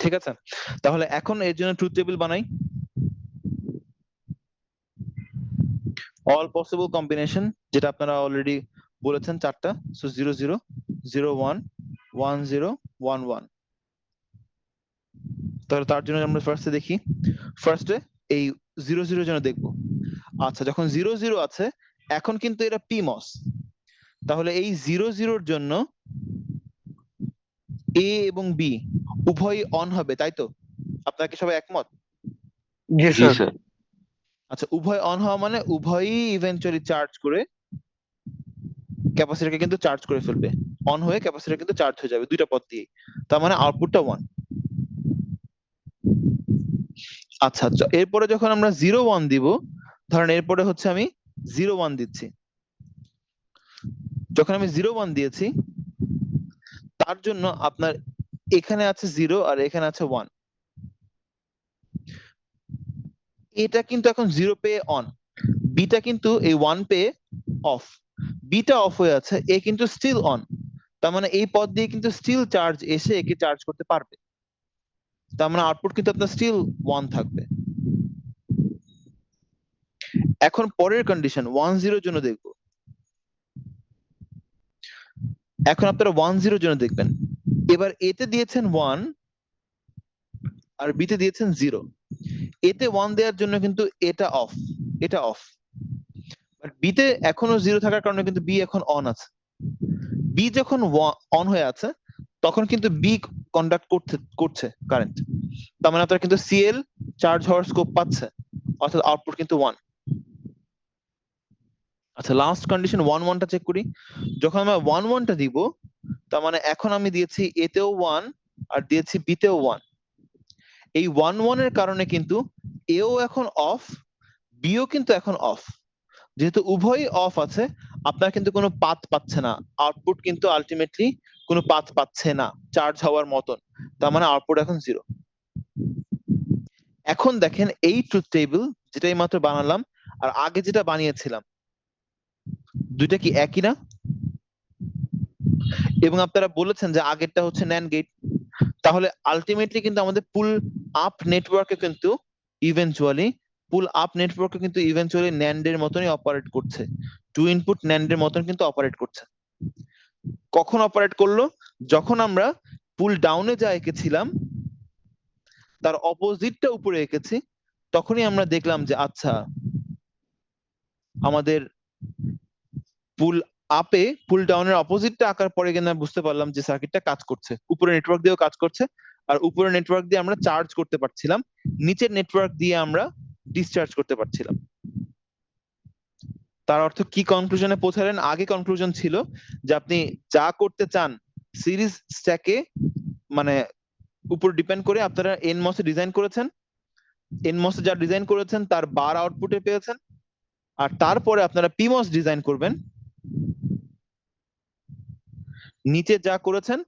ঠিক আছে, তাহলে এখন এর জন্য ট্রুথ টেবিল বানাই। অল পসিবল কম্বিনেশন, যেটা আপনারা অলরেডি বলেছেন চারটা, সো 0 0 0 1 1 0 1 1। তাহলে তার জন্য আমরা ফার্স্টে দেখি, ফার্স্টে এই 0 0 জন্য দেখব। আচ্ছা, যখন 0 0 আছে এখন কিন্তু এটা পিমস, তাহলে এই 0 0 এর জন্য এ এবং বি উভয়ই অন হবে, তাই তো? আপনারা কি সবাই একমত? জি জি স্যার। স্যার। আচ্ছা, উভয় অন হওয়া মানে উভয়ই ইভেন্চুয়ালি চার্জ করে ক্যাপাসিটরকে কিন্তু চার্জ করে ফেলবে, অন হয়ে ক্যাপাসিটর কিন্তু চার্জ হয়ে যাবে দুইটা পথ দিয়ে, তার মানে আউটপুটটা 1। আচ্ছা আচ্ছা, এরপরে যখন আমরা 0 1 দিব, ধরেন এরপরে হচ্ছে আমি 0 1 দিচ্ছি, যখন আমি 0 1 দিয়েছি তার জন্য আপনার এখানে আছে 0 আর এখানে আছে 1, এটা কিন্তু এখন 0 পেয়ে অন, বিটা কিন্তু এই 1 পেয়ে অফ, বিটা অফ হয়ে আছে, এ কিন্তু স্টিল অন, তার মানে এই পথ দিয়ে কিন্তু স্টিল চার্জ এসে একে চার্জ করতে পারবে, তার মানে আউটপুট কিন্তু আপনার স্টিল 1 থাকবে। এখন পরের কন্ডিশন 1 0 এর জন্য দেখব। এখন আপনারা 1 0 এর জন্য দেখবেন, এবার এতে দিয়েছেন 1 আর বিতে দিয়েছেন 0, এতে 1 দেওয়ার জন্য কিন্তু এটা অফ, এটা অফ, বাট বিতে এখনো 0 থাকার কারণে কিন্তু বি এখন অন আছে। বি যখন অন হয়ে আছে তখন কিন্তু বি কন্ডাক্ট করছে কারেন্ট, তার মানে আপনারা কিন্তু সিএল চার্জ হওয়ার স্কোপ পাচ্ছে, অর্থাৎ আউটপুট কিন্তু 1। আচ্ছা, লাস্ট কন্ডিশন 1 1 টা চেক করি। যখন আমরা 1 1 টা দিব, তার মানে এখন আমি দিয়েছি এতেও 1 আর দিয়েছি বিতেও 1, এই 1 1 এর কারণে কিন্তু এও এখন অফ, বিও কিন্তু এখন অফ। যেহেতু উভয়ই অফ আছে, আপনার কিন্তু কোনো পাথ পাচ্ছে না, আউটপুট কিন্তু আলটিমেটলি কোনো পাথ পাচ্ছে না চার্জ হওয়ার মতন, তার মানে আউটপুট এখন 0। এখন দেখেন এই ট্রুথ টেবিল যেটাই মাত্র বানালাম আর আগে যেটা বানিয়েছিলাম, দুইটা কি একই না? এবং আপনারা বলেছেন যে আগেরটা হচ্ছে NAND গেট, তাহলে আলটিমেটলি কিন্তু আমাদের পুল আপ নেটওয়ার্কে কিন্তু ইভেন্চুয়ালি NAND এর মতনই অপারেট করছে, টু ইনপুট NAND এর মতন কিন্তু অপারেট করছে। কখন অপারেট করলো? যখন আমরা পুল ডাউনে যা এঁকেছিলাম তার অপোজিটটা উপরে এঁকেছি, তখনই আমরা দেখলাম যে আচ্ছা আমাদের পুল আপে পুল ডাউনের অপোজিটটা আঁকার পরে কিন্তু আমরা বুঝতে পারলাম যে সার্কিটটা কাজ করছে, উপরে নেটওয়ার্ক দিয়েও কাজ করছে, আর উপরে নেটওয়ার্ক দিয়ে আমরা চার্জ করতে পারছিলাম, নিচের নেটওয়ার্ক দিয়ে আমরা ডিসচার্জ করতে পারছিলাম। তার অর্থ কি কনক্লুশনে পৌঁছালেন? আগে কনক্লুশন ছিল যে আপনি যা করতে চান সিরিজ স্ট্যাকে, মানে উপর ডিপেন্ড করে আপনারা এনমস এ ডিজাইন করেছেন, এনমস এ যা ডিজাইন করেছেন তার বার আউটপুটে পেয়েছেন, আর তারপরে আপনারা পিমস ডিজাইন করবেন, নিচে যা করেছেন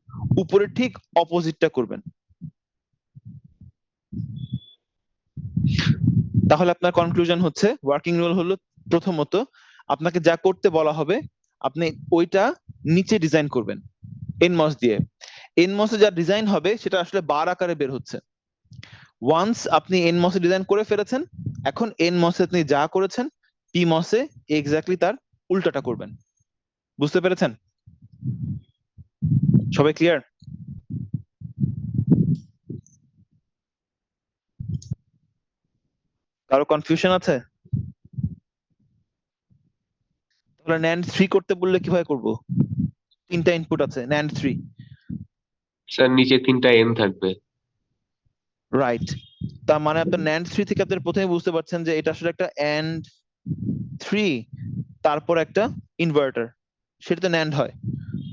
উপরে ঠিক অপোজিটটা করবেন। তাহলে আপনার কনক্লুশন হচ্ছে, ওয়ার্কিং রুল হলো, প্রথমত আপনাকে যা করতে বলা হবে আপনি ওইটা নিচে ডিজাইন করবেন এনমস দিয়ে, এনমস এ যা ডিজাইন হবে সেটা আসলে বার আকারে বের হচ্ছে, ওয়ান্স আপনি এনমস ডিজাইন করে ফেলেছেন, এখন এনমস আপনি যা করেছেন পিমস এ এক্স্যাক্টলি তার উল্টাটা করবেন। বুঝতে পেরেছেন? সবাই ক্লিয়ার? কারো কনফিউশন আছে? তাহলে NAND 3 করতে বললে কিভাবে করব? তিনটা ইনপুট আছে NAND 3, স্যার নিচে 3টা এন থাকবে। রাইট। তার মানে আপনার NAND 3 থেকে আপনার প্রথমে বুঝতে পারছেন যে এটা আসলে একটা AND 3 তারপর একটা ইনভার্টার, সেটা তো NAND হয়।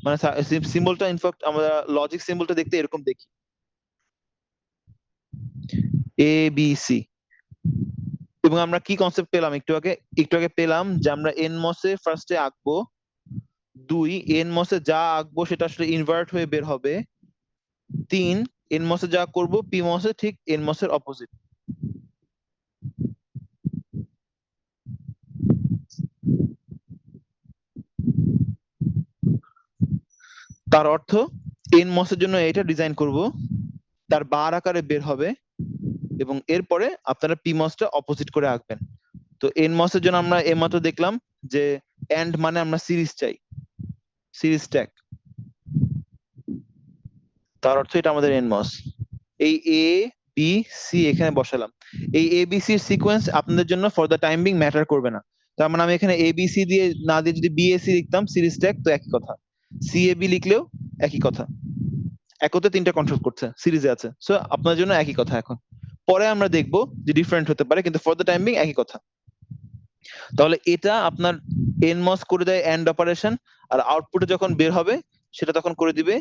মানে সিম্বলটা ইনফ্যাক্ট আমরা লজিক সিম্বলটা দেখতে এরকম দেখি, এ বি সি। এবং আমরা কি কনসেপ্ট পেলাম একটু আগে পেলাম যে আমরা এনমস এ ফার্স্টে আঁকবো 2, এনমস এ যা আঁকবো সেটা আসলে ইনভার্ট হয়ে বের হবে 3, এনমস এ যা করব পিমস এ ঠিক এনমস এর অপোজিট। তার অর্থ এনমস এর জন্য এটা ডিজাইন করব, তার বার আকারে বের হবে এবং এরপরে আপনারা পিমসটা অপোজিট করে আঁকবেন। তো এনমস এর জন্য আমরা এইমাত্র দেখলাম যে এন্ড মানে আমরা সিরিজ চাই, সিরিজ স্ট্যাক। তার অর্থ এটা আমাদের এনমস। এই এ বি সি এখানে বসালাম। এই এ বি সি এর সিকোয়েন্স আপনাদের জন্য for the time being matter করবে না। তার মানে আমি এখানে এ বি সি দিয়ে না দিয়ে যদি বি এ সি লিখতাম সিরিজ স্ট্যাক তো একই কথা, সি এ বি লিখলেও একই কথা। একতে তিনটা কন্ট্রোল করছে, সিরিজে আছে, সো আপনার জন্য একই কথা। এখন পরে আমরা দেখব যে ডিফারেন্ট হতে পারে, কিন্তু ফর দ্য টাইম বিং একই কথা। তাহলে এটা আপনার এনমস করে দেয় এন্ড অপারেশন, আর আউটপুটে যখন বের হবে সেটা তখন করে দিবে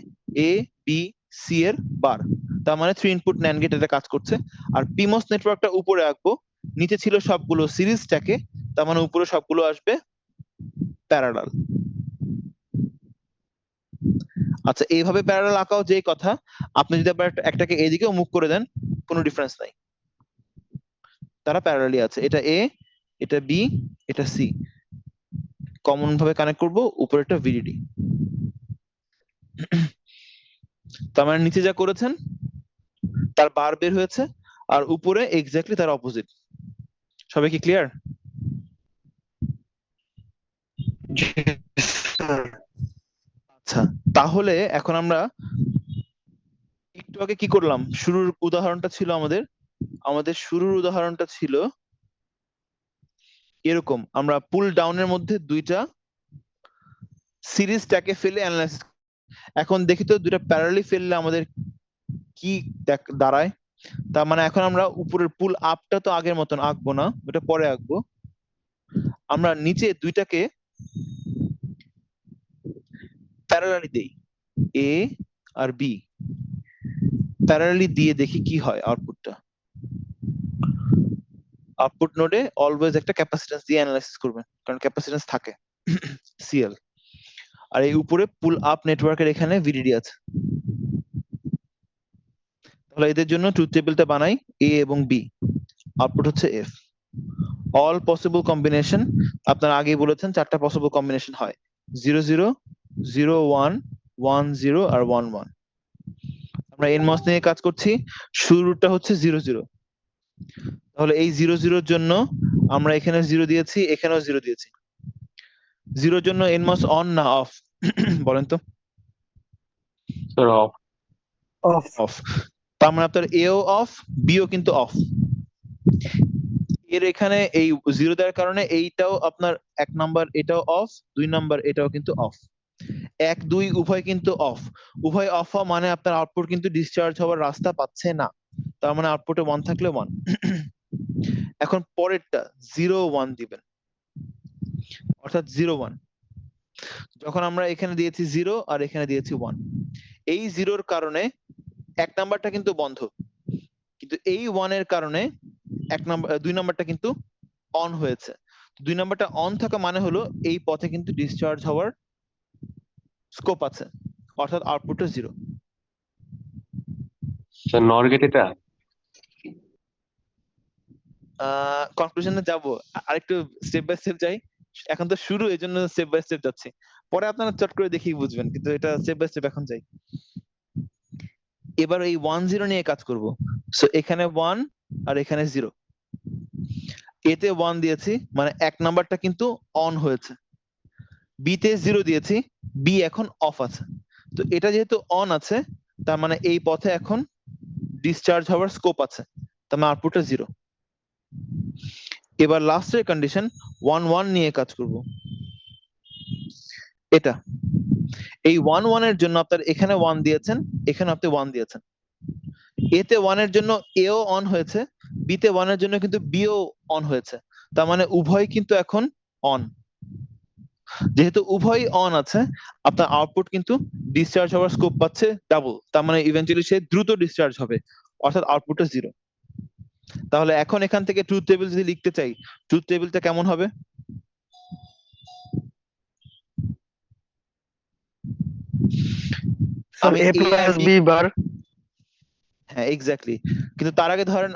এ বি সি এর বার। তার মানে 3 ইনপুট NAND গেট এটা কাজ করছে। আর পিমস নেটওয়ার্কটা উপরে আঁকবো, নিচে ছিল সবগুলো সিরিজ স্ট্যাকে, তার মানে উপরে সবগুলো আসবে প্যারালাল। আচ্ছা, এইভাবে প্যারালাল আঁকাও যেই কথা, আপনি যদি আবার একটাকে এদিকেও মুভ করে দেন কোনো ডিফারেন্স নাই, তারা প্যারালালি আছে। এটা এ, এটা বি, এটা সি, কমন ভাবে কানেক্ট করব, উপরে একটা ভিডিডি। তার মানে নিচে যা করেছেন তার বার বের হয়েছে, আর উপরে এক্স্যাক্টলি তার অপোজিট। সবাই কি ক্লিয়ার? জি স্যার। আচ্ছা, তাহলে এখন আমরা একটু আগে কি করলাম, শুরুর উদাহরণটা ছিল আমাদের শুরুর উদাহরণটা ছিল এরকম, আমরা পুল ডাউনের মধ্যে দুইটা সিরিজ ট্যাকে ফেলে অ্যানালাইসিস। এখন দেখি তো দুইটা প্যারালালি ফেললে আমাদের কি দাঁড়ায়। তার মানে এখন আমরা উপরের পুল আপটা তো আগের মতন আঁকবো না, ওটা পরে আঁকবো। আমরা নিচে দুইটাকে প্যারালালি দেই, এ আর বি প্যারালালি দিয়ে দেখি কি হয় আউটপুটটা। আউটপুট নোডে অলওয়েজ একটা ক্যাপাসিট্যান্স দিয়ে অ্যানালাইসিস করবেন, কারণ ক্যাপাসিট্যান্স থাকে সিএল। আর এই উপরে পুল আপ নেটওয়ার্কের এখানে ভিডিডি আছে। তাহলে এদের জন্য ট্রুথ টেবিলটা বানাই, এ এবং বি, আউটপুট হচ্ছে এফ। অল পসিবল কম্বিনেশন, আপনারা আগেই বলেছেন 4টা পসিবল কম্বিনেশন হয়, 0 0 0 1 1 0 আর 1 1। আমরা এনমস নিয়ে কাজ করছি, শুরুটা হচ্ছে 0 0। তাহলে এই 0 0 এর জন্য আমরা এখানে 0 দিয়েছি, এখানেও 0 দিয়েছি। 0 এর জন্য এনমস অন না অফ বলেন তো? Sir of. অফ। অফ। তার মানে আপনার এও অফ, বিও কিন্তু অফ। এর এখানে এই 0 দেওয়ার কারণে এইটাও আপনার 1 নাম্বার এটাও অফ, 2 নাম্বার এটাও কিন্তু অফ। 1 2 উভয় কিন্তু অফ। উভয় অফ হওয়া মানে আপনার আউটপুট কিন্তু ডিসচার্জ হওয়ার রাস্তা পাচ্ছে না, তার মানে আউটপুটে 1 থাকলে 1। এখন পরেরটা 0 1 দিবেন, অর্থাৎ 0 1। যখন আমরা এখানে দিয়েছি 0 আর এখানে দিয়েছি 1, এই 0 এর কারণে 1 নাম্বারটা কিন্তু বন্ধ, কিন্তু এই 1 এর কারণে 2 নাম্বারটা কিন্তু অন হয়েছে। 2 নাম্বারটা অন থাকা মানে হলো এই পথে কিন্তু ডিসচার্জ হওয়ার স্কোপ আছে, অর্থাৎ আউটপুটটা 0। স্যার নর গেট এটা। কনক্লুশনে যাব, আরেকটু স্টেপ বাই স্টেপ যাই। এখন তো শুরু, এই জন্য স্টেপ বাই স্টেপ যাচ্ছি, পরে আপনারা চট করে দেখেই বুঝবেন, কিন্তু এটা স্টেপ বাই স্টেপ এখন যাই। এবার এই 1 0 নিয়ে কাজ করব। সো এখানে 1 আর এখানে 0, এতে 1 দিয়েছি মানে এক নাম্বারটা কিন্তু অন হয়েছে, বি তে 0 দিয়েছি, বি এখন অফ আছে। তো এটা যেহেতু অন আছে তার মানে এই পথে এখন ডিসচার্জ হওয়ার স্কোপ আছে, তার মানে আউটপুটটা 0। এবার লাস্টের কন্ডিশন 1 1 নিয়ে কাজ করব। এটা এই 1 1 এর জন্য আপনার এখানে 1 দিয়েছেন, এখানে আপনি 1 দিয়েছেন, এতে 1 এর জন্য এও অন হয়েছে, বি তে 1 এর জন্য কিন্তু বিও অন হয়েছে, তার মানে উভয় কিন্তু এখন অন। যেহেতু উভয়ই অন আছে আপনার আউটপুট কিন্তু ডিসচার্জ হওয়ার স্কোপ পাচ্ছে ডাবল, তার মানে ইভেন্চুয়ালি সে দ্রুত ডিসচার্জ হবে, অর্থাৎ আউটপুটটা 0। তাহলে এখন এখান থেকে ট্রুথ টেবিল যদি লিখতে চাই, ট্রুথ টেবিলটা কেমন হবে? স্যার আমি a এ আর প্লাস বি, b বার হ্যাঁ এক্স্যাক্টলি, কিন্তু তার আগে ধরেন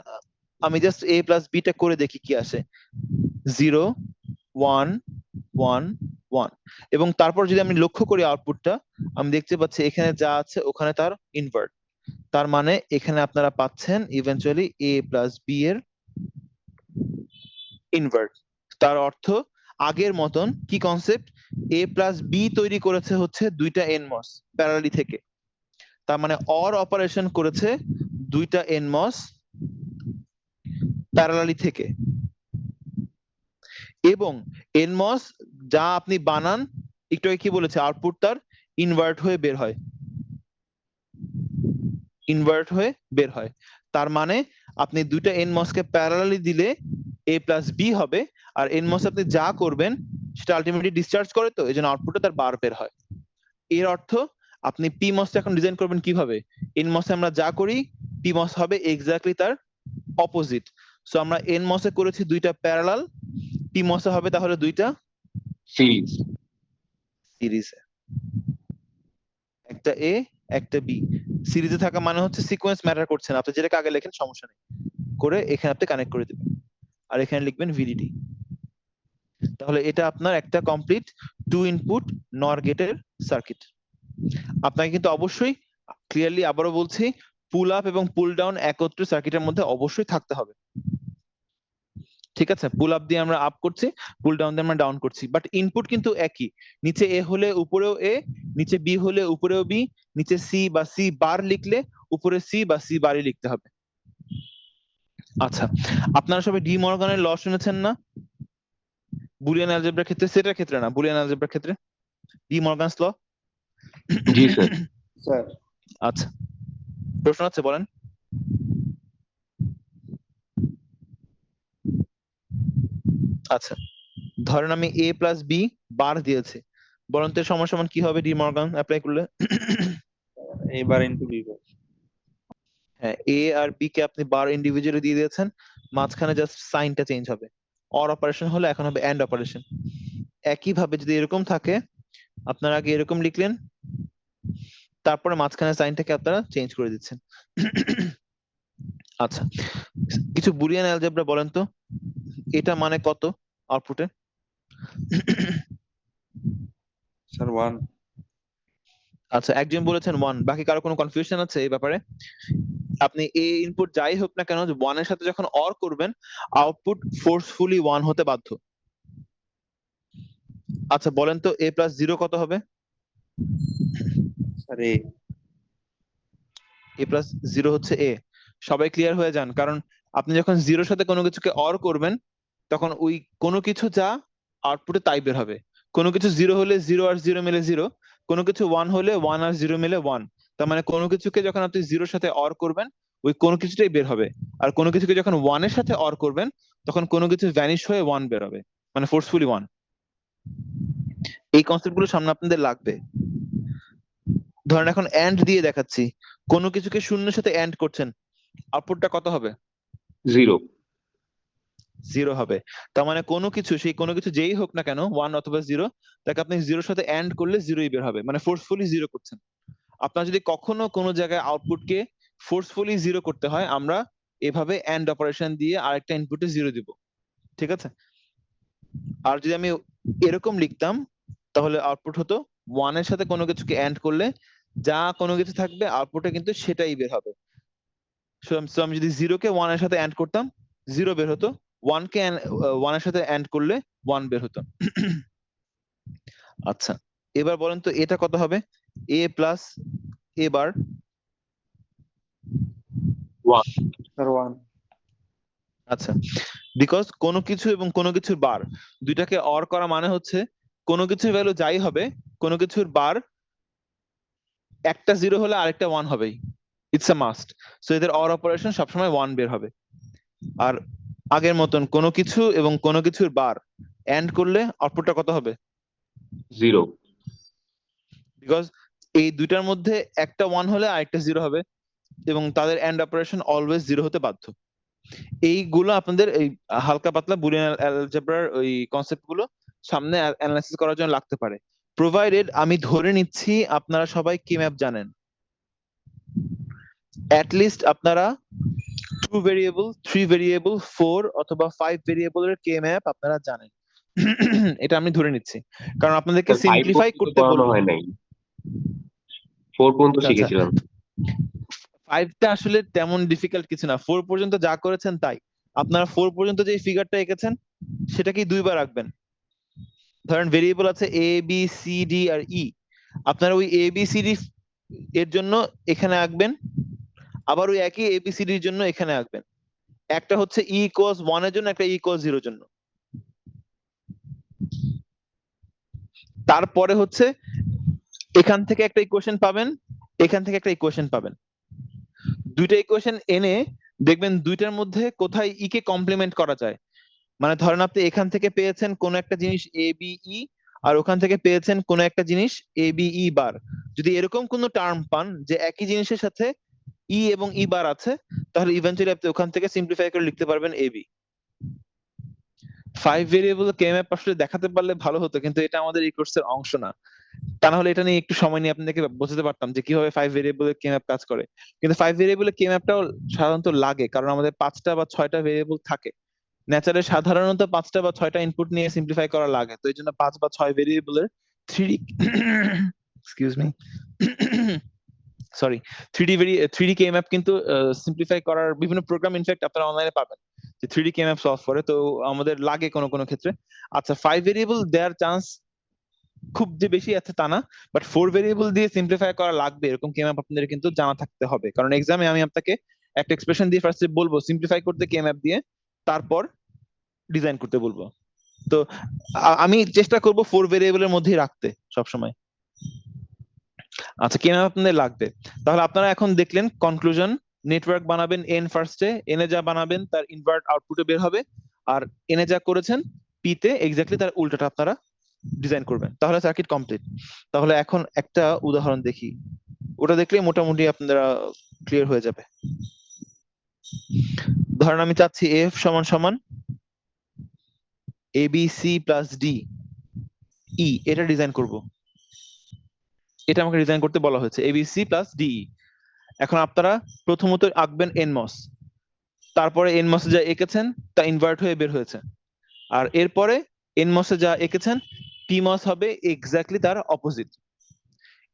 আমি জাস্ট এ প্লাস বি টা করে দেখি কি আসে। 0 1 1 1, এবং তারপর যদি আমি লক্ষ্য করি আউটপুটটা, আমি দেখতে পাচ্ছি এখানে যা আছে ওখানে তার ইনভার্ট, তার মানে এখানে আপনারা পাচ্ছেন ইভেন্চুয়ালি এ প্লাস বি এর ইনভার্ট। তার অর্থ আগের মতন কি কনসেপ্ট, এ প্লাস বি তৈরি করেছে হচ্ছে দুইটা এনমস প্যারালালি থেকে, তার মানে অর অপারেশন করেছে দুইটা এনমস প্যারালালি থেকে, এবং এনমস যা আপনি বানান একটু আগে কি বলেছে আউটপুট তার ইনভার্ট হয়ে বের হয়, ইনভার্ট হয়ে বের হয়। তার মানে আপনি দুইটা এনমস কে প্যারালালি দিলে এ প্লাস বি হবে, আর এনমস আপনি যা করবেন সেটা আলটিমেটলি ডিসচার্জ করে, তো এই জন্য আউটপুটে তার বার বের হয়। এর অর্থ আপনি পি মসটা এখন ডিজাইন করবেন কিভাবে, এনমস আমরা যা করি পি মস হবে এক্স্যাক্টলি তার অপোজিট। সো আমরা এনমস এ করেছি দুইটা প্যারালাল, পি মস এ হবে তাহলে দুইটা সিরিজ। সিরিজ, একটা এ একটা বি। সিরিজে থাকা মানে হচ্ছে সিকোয়েন্স ম্যাটার করছে না, আপনি যেটাকে আগে লেখেন সমস্যা নেই, করে এখানে আপনি কানেক্ট করে দিবেন, আর এখানে লিখবেন ভিডিডি। তাহলে এটা আপনার একটা কমপ্লিট 2 ইনপুট নর গেটের সার্কিট। আপনাকে কিন্তু অবশ্যই ক্লিয়ারলি আবারও বলছি, পুল আপ এবং পুল ডাউন একত্রে সার্কিটের মধ্যে অবশ্যই থাকতে হবে। ঠিক আছে, পুল আপ দিয়ে আমরা আপ করছি, পুল ডাউন দিয়ে আমরা ডাউন করছি, বাট ইনপুট কিন্তু একই, নিচে এ হলে উপরেও এ, নিচে বি হলে উপরেও বি, নিচে সি বা সি বার লিখলে উপরে সি বা সি বারই লিখতে হবে। আচ্ছা, আপনারা সবাই ডি মর্গানের ল শুনেছেন না? বুলিয়ান অ্যালজেব্রার ক্ষেত্রে, সেটার ক্ষেত্রে না, বুলিয়ান অ্যালজেব্রার ক্ষেত্রে ডি মর্গানস ল। জি স্যার। স্যার আচ্ছা, প্রশ্ন আছে বলেন। আচ্ছা, ধরেন আমি এ প্লাস বি বার দিয়েছি, বলেন তো এর সমান সমান কি হবে ডি মর্গান অ্যাপ্লাই করলে? a bar into b bar. হ্যাঁ, এ আর বি কে আপনি বার ইন্ডিভিজুয়ালি দিয়ে দিয়েছেন, মাঝখানে জাস্ট সাইনটা চেঞ্জ হবে, অর অপারেশন হলে এখন হবে এন্ড অপারেশন। একই ভাবে যদি এরকম থাকে, আপনারা আগে এরকম লিখলেন, তারপরে মাঝখানে সাইনটাকে আপনারা চেঞ্জ করে দিচ্ছেন। আচ্ছা, কিছু বুলিয়ান অ্যালজেব্রা বলেন তো, এটা মানে কত আউটপুটে? Sir, 1. আচ্ছা, একজন বলেছেন 1, বাকি কারো কোনো কনফিউশন আছে এই ব্যাপারে? আপনি এ ইনপুট যাই হোক না কেন 1 এর সাথে যখন অর করবেন আউটপুট ফোর্সফুলি 1 হতে বাধ্য। আচ্ছা বলেন তো এ প্লাস 0 কত হবে? Sir, a. এ প্লাস 0 হচ্ছে এ। সবাই ক্লিয়ার হয়ে যান, কারণ আপনি যখন 0 সাথে কোনো কিছুকে অর করবেন তখন ওই কোনো কিছু যা আউটপুটে তাই বের হবে। কোনো কিছু 0 হলে 0 আর 0 মিলে 0, কোনো কিছু 1 হলে 1 আর 0 মিলে 1। তার মানে কোনো কিছুকে যখন আপনি 0 সাথে অর করবেন ওই কোনো কিছুটাই বের হবে, আর কোনো কিছুকে যখন 1 এর সাথে অর করবেন তখন কোনো কিছু ভ্যানিশ হয়ে 1 বের হবে, মানে ফোর্সফুলি 1। এই কনসেপ্ট গুলো সামনে আপনাদের লাগবে। ধরেন এখন এন্ড দিয়ে দেখাচ্ছি, কোনো কিছুকে শূন্যের সাথে এন্ড করছেন, আউটপুটটা কত হবে? 0। 0 হবে। তার মানে কোনো কিছু, সেই কোনো কিছু যেই হোক না কেন 1 অথবা 0, তাকে আপনি 0 সাথে এন্ড করলে 0ই বের হবে, মানে ফোর্সফুলি 0 করছেন। আপনার যদি কখনো কোনো জায়গায় আউটপুটকে ফোর্সফুলি 0 করতে হয়, আমরা এভাবে এন্ড অপারেশন দিয়ে আরেকটা ইনপুটে 0 দিব, ঠিক আছে? আর যদি আমি এরকম লিখতাম তাহলে আউটপুট হতো 1 এর সাথে কোনো কিছুকে এন্ড করলে যা কোনো কিছু থাকবে আউটপুটে কিন্তু সেটাই বের হবে। So আমি যদি 0 কে 1 এর সাথে অ্যান্ড করতাম 0 বের হতো, 1 কে 1 এর সাথে অ্যান্ড করলে 1 বের হতো। আচ্ছা, এবার বলেন তো এটা কত হবে? a plus a bar. Sir 1 আচ্ছা, বিকজ কোনো কিছু এবং কোনো কিছুর বার দুইটাকে অর করা মানে হচ্ছে কোনো কিছুর ভ্যালু যাই হবে, কোনো কিছুর বার একটা 0 হলে আরেকটা 1 হবেই, ইটস আ মাস্ট। সো এদের অর অপারেশন সবসময় 1 বের হবে। আর আগের মতন কোনো কিছু এবং কোনো কিছুর বার এন্ড করলে আউটপুটটা কত হবে? 0। বিকজ এই দুইটার মধ্যে একটা 1 হলে আরেকটা 0 হবে এবং তাদের এন্ড অপারেশন অলওয়েজ 0 হতে বাধ্য। এইগুলো আপনাদের এই হালকা পাতলা বুলিয়ান অ্যালজেব্রার ওই কনসেপ্ট গুলো সামনে অ্যানালাইসিস করার জন্য লাগতে পারে, প্রোভাইডেড আমি ধরে নিচ্ছি আপনারা সবাই কে ম্যাপ জানেন। অ্যাট লিস্ট আপনারা 2 ভেরিয়েবল, 3 ভেরিয়েবল, 4 অথবা 5 ভেরিয়েবলের কে ম্যাপ আপনারা জানেন। এটা আমি ধরে নিচ্ছি কারণ আপনাদেরকে 5 সিম্পলিফাই পর্যন্ত করতে পড়ানো বলবো। হয় নাই, 4 পর্যন্ত আচ্ছা, শিখেছিলাম। 5 টা আসলে তেমন ডিফিকাল্ট কিছু না, 4 পর্যন্ত যা করেছেন তাই। আপনারা 4 পর্যন্ত যে ফিগারটা এঁকেছেন সেটাকেই দুইবার রাখবেন। ধরেন ভেরিয়েবল আছে এ বি সি ডি আর ই, আপনারা ওই এ বি সি ডি এর জন্য এখানে আঁকবেন, আবার ওই একই এ বি সি ডির জন্য এখানে আঁকবেন। একটা হচ্ছে ই ইকুয়ালস 1 এর জন্য, একটা ই ইকুয়ালস 0 এর জন্য। তারপরে হচ্ছে এখান থেকে একটা ইকুয়েশন পাবেন, এখান থেকে একটা ইকুয়েশন পাবেন। দুইটা ইকুয়েশন এনে দেখবেন দুইটার মধ্যে কোথায় ই কে কমপ্লিমেন্ট করা যায়। মানে ধরেন আপনি এখান থেকে পেয়েছেন কোন একটা জিনিস এ বি ই, আর ওখান থেকে পেয়েছেন কোন একটা জিনিস এ বি ই বার। যদি এরকম কোনো টার্ম পান যে একই জিনিসের সাথে ই এবং ই বার আছে, তাহলে ইভেন্চুয়ালি আপনি ওখান থেকে সিম্পলিফাই করে লিখতে পারবেন A B. 5 variable K map আসলে দেখাতে পারলে ভালো হতো, কিন্তু এটা আমাদের এই কোর্সের অংশ না। তা না হলে এটা নিয়ে একটু সময় নিয়ে আপনাদেরকে বোঝাতে পারতাম যে কিভাবে 5 ভেরিয়েবলের কে ম্যাপ কাজ করে। কিন্তু 5 ভেরিয়েবলের কে ম্যাপটাও সাধারণত লাগে কারণ আমাদের 5টা বা 6টা ভেরিয়েবল থাকে। নেচারে সাধারণত 5টা বা 6টা ইনপুট নিয়ে সিম্পলিফাই করা লাগে, তো এই জন্য 5 বা 6 ভেরিয়েবলের 3D excuse me sorry 3D কে ম্যাপ কিন্তু সিম্পলিফাই করার বিভিন্ন প্রোগ্রাম ইনফ্যাক্ট আপনারা অনলাইনে পাবেন যে 3D কে ম্যাপ সলভ করে, তো আমাদের লাগে কোনো কোনো ক্ষেত্রে। আচ্ছা, 5 ভেরিয়েবল দেয়ার চান্স খুব যে বেশি আছে তা না, বাট 4 ভেরিয়েবল দিয়ে সিম্পলিফাই করা লাগবে এরকম কে ম্যাপ আপনাদের কিন্তু জানা থাকতে হবে, কারণ এক্সামে আমি আপনাকে একটা এক্সপ্রেশন দিয়ে ফার্স্টে বলবো সিম্পলিফাই করতে কে ম্যাপ দিয়ে, তারপর ডিজাইন করতে বলবো। তো আমি চেষ্টা করব 4 ভেরিয়েবলের মধ্যেই রাখতে সবসময়। আচ্ছা, কে ম্যাপ আপনাদের লাগবে। তাহলে আপনারা এখন দেখলেন কনক্লুশন, নেটওয়ার্ক বানাবেন এন ফার্স্টে, এনে যা বানাবেন তার ইনভার্ট আউটপুটে বের হবে, আর এনে যা করেছেন পি তে এক্স্যাক্টলি তার উল্টাটা আপনারা ডিজাইন করবেন, তাহলে সার্কিট কমপ্লিট। তাহলে এখন একটা উদাহরণ দেখি, ওটা দেখলে মোটামুটি আপনারা ক্লিয়ার হয়ে যাবে। ধরেন আমি চাচ্ছি এফ সমান সমান A B C plus D E, এটা ডিজাইন করব। এটা আমাকে ডিজাইন করতে বলা হয়েছে এবিসি প্লাস ডিই। এখন আপনারা প্রথমত আঁকবেন এনমস, তারপরে এনমসে যা এঁকেছেন তা ইনভার্ট হয়ে বের হয়েছে, আর এরপরে এনমসে যা এঁকেছেন পিমস হবে এক্স্যাক্টলি তার অপোজিট।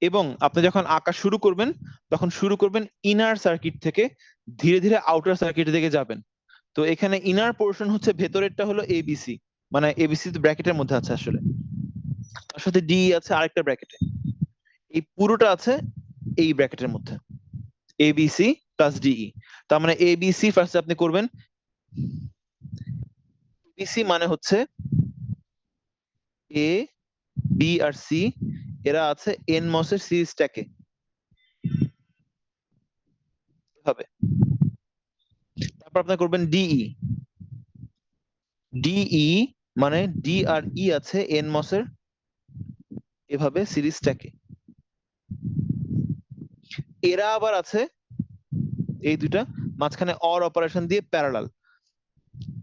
এবং আপনি যখন আঁকা শুরু করবেন তখন শুরু করবেন ইনার সার্কিট থেকে, ধীরে ধীরে আউটার সার্কিটের দিকে যাবেন। তো এখানে ইনার পোর্শন হচ্ছে ভেতরেরটা হলো এবিসি, মানে এবিসি তো ব্র্যাকেটের মধ্যে আছে আসলে, তার সাথে ডি আছে আরেকটা ব্র্যাকেটে, এই পুরোটা আছে এই ব্র্যাকেটের মধ্যে এবিসি প্লাস ডিই। তার মানে এবিসি ফার্স্ট আপনি করবেন, এবিসি মানে হচ্ছে এ বি আর সি, এরা আছে এন মসের সি স্ট্যাকে হবে। তারপর আপনি করবেন ডিই, ডিই মানে ডি আর ই আছে এন মসের এভাবে সিরিজ স্ট্যাকে, এরা আবার আছে এই দুইটা মাঝখানে অর অপারেশন দিয়ে প্যারালাল,